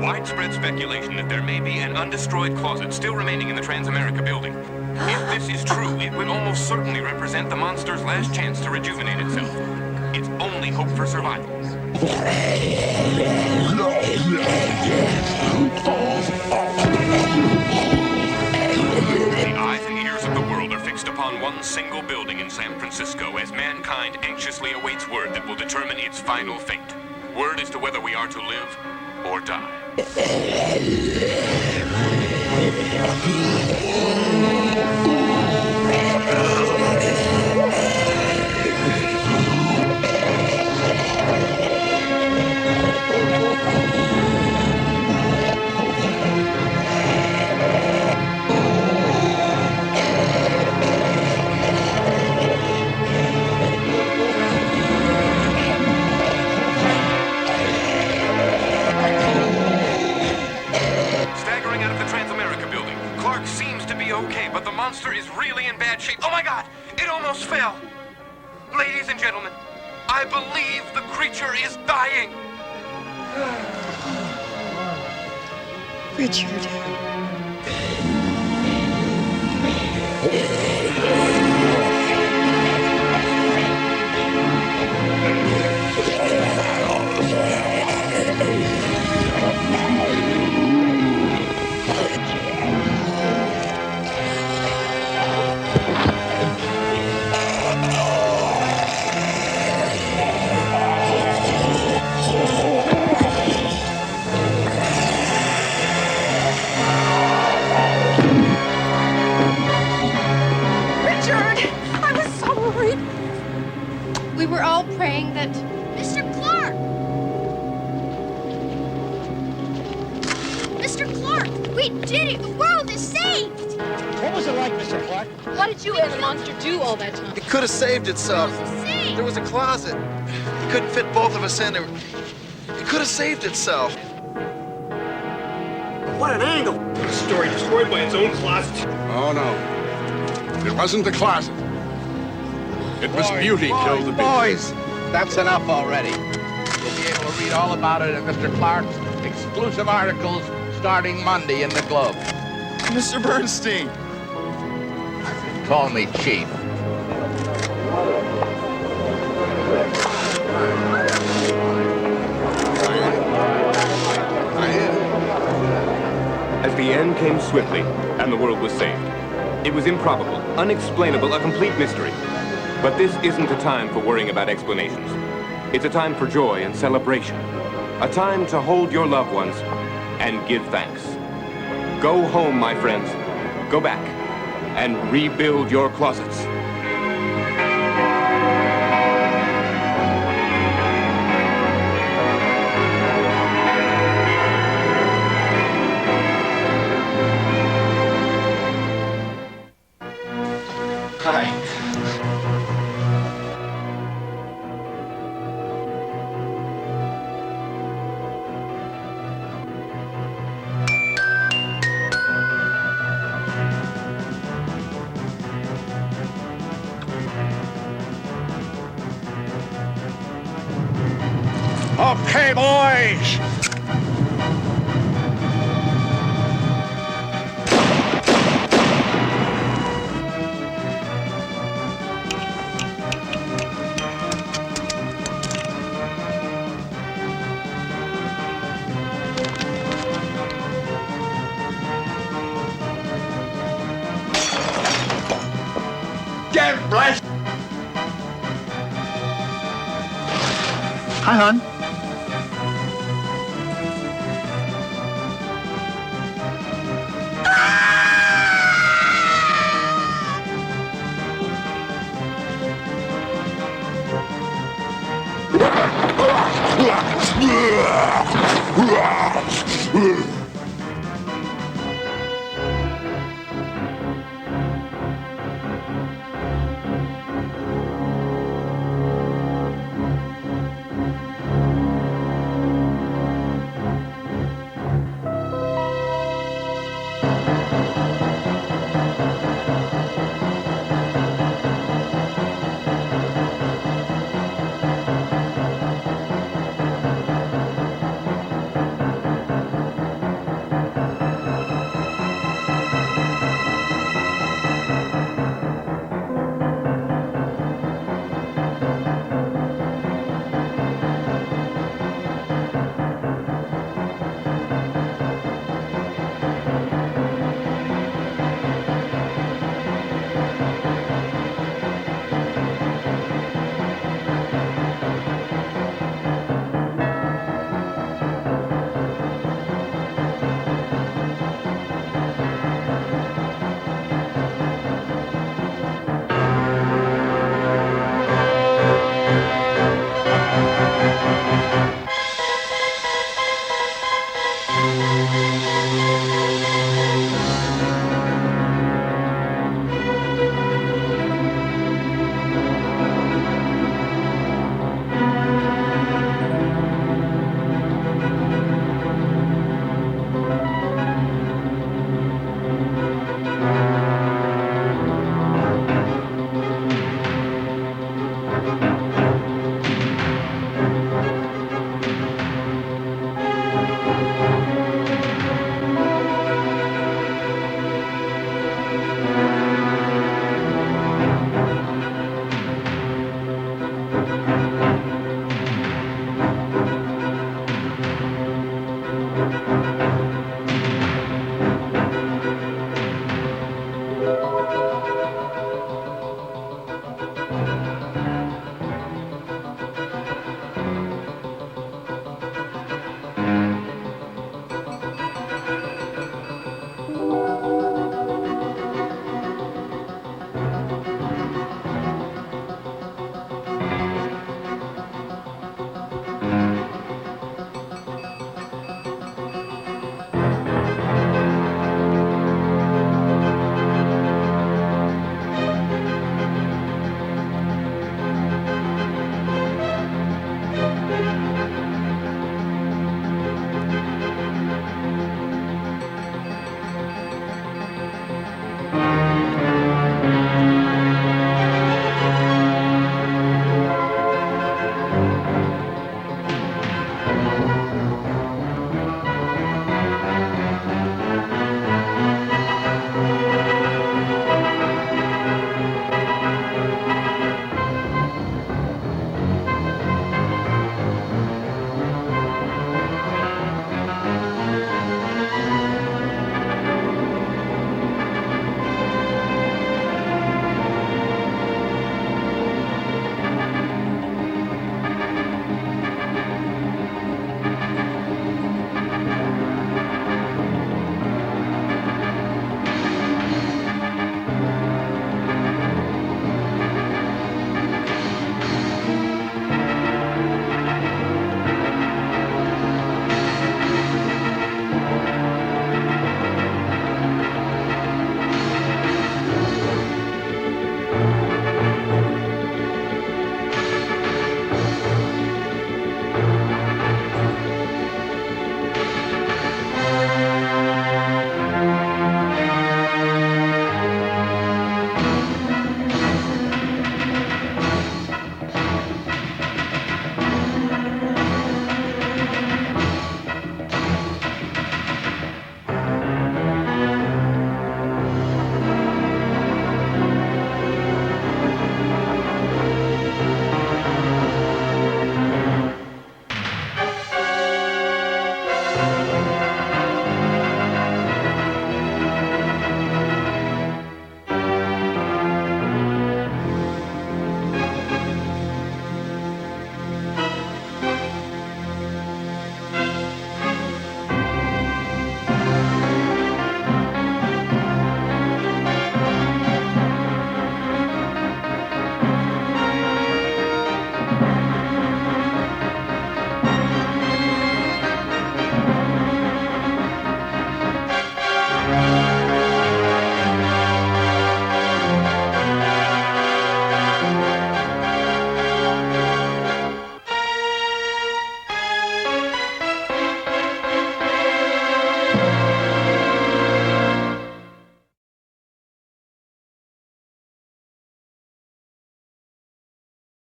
Widespread speculation that there may be an undestroyed closet still remaining in the Transamerica building. If this is true, it would almost certainly represent the monster's last chance to rejuvenate itself. Its only hope for survival. eyes and ears of the world are fixed upon one single building in San Francisco as mankind anxiously awaits word that will determine its final fate. Word as to whether we are to live or die. Staggering out of the Transamerica building, Clark seems to be okay, but the monster is really in bad shape. Oh my God! It almost fell! Ladies and gentlemen, I believe the creature is dying! Richard. We were all praying that... Mr. Clark! Mr. Clark, we did it! The world is saved! What was it like, Mr. Clark? What did you and the monster do all that time? It could have saved itself. There was a closet. It couldn't fit both of us in there. It could have saved itself. What an angle! A story destroyed by its own closet. Oh, no. It wasn't the closet. It was beauty killed the beast. Boys, that's enough already. You'll be able to read all about it in Mr. Clark's exclusive articles starting Monday in the Globe. Mr. Bernstein. Call me Chief. As the end came swiftly, and the world was saved. It was improbable, unexplainable, a complete mystery. But this isn't a time for worrying about explanations. It's a time for joy and celebration. A time to hold your loved ones and give thanks. Go home, my friends. Go back and rebuild your closets. Hi. Okay, boys. Get blessed. Hi, hon. Ugh!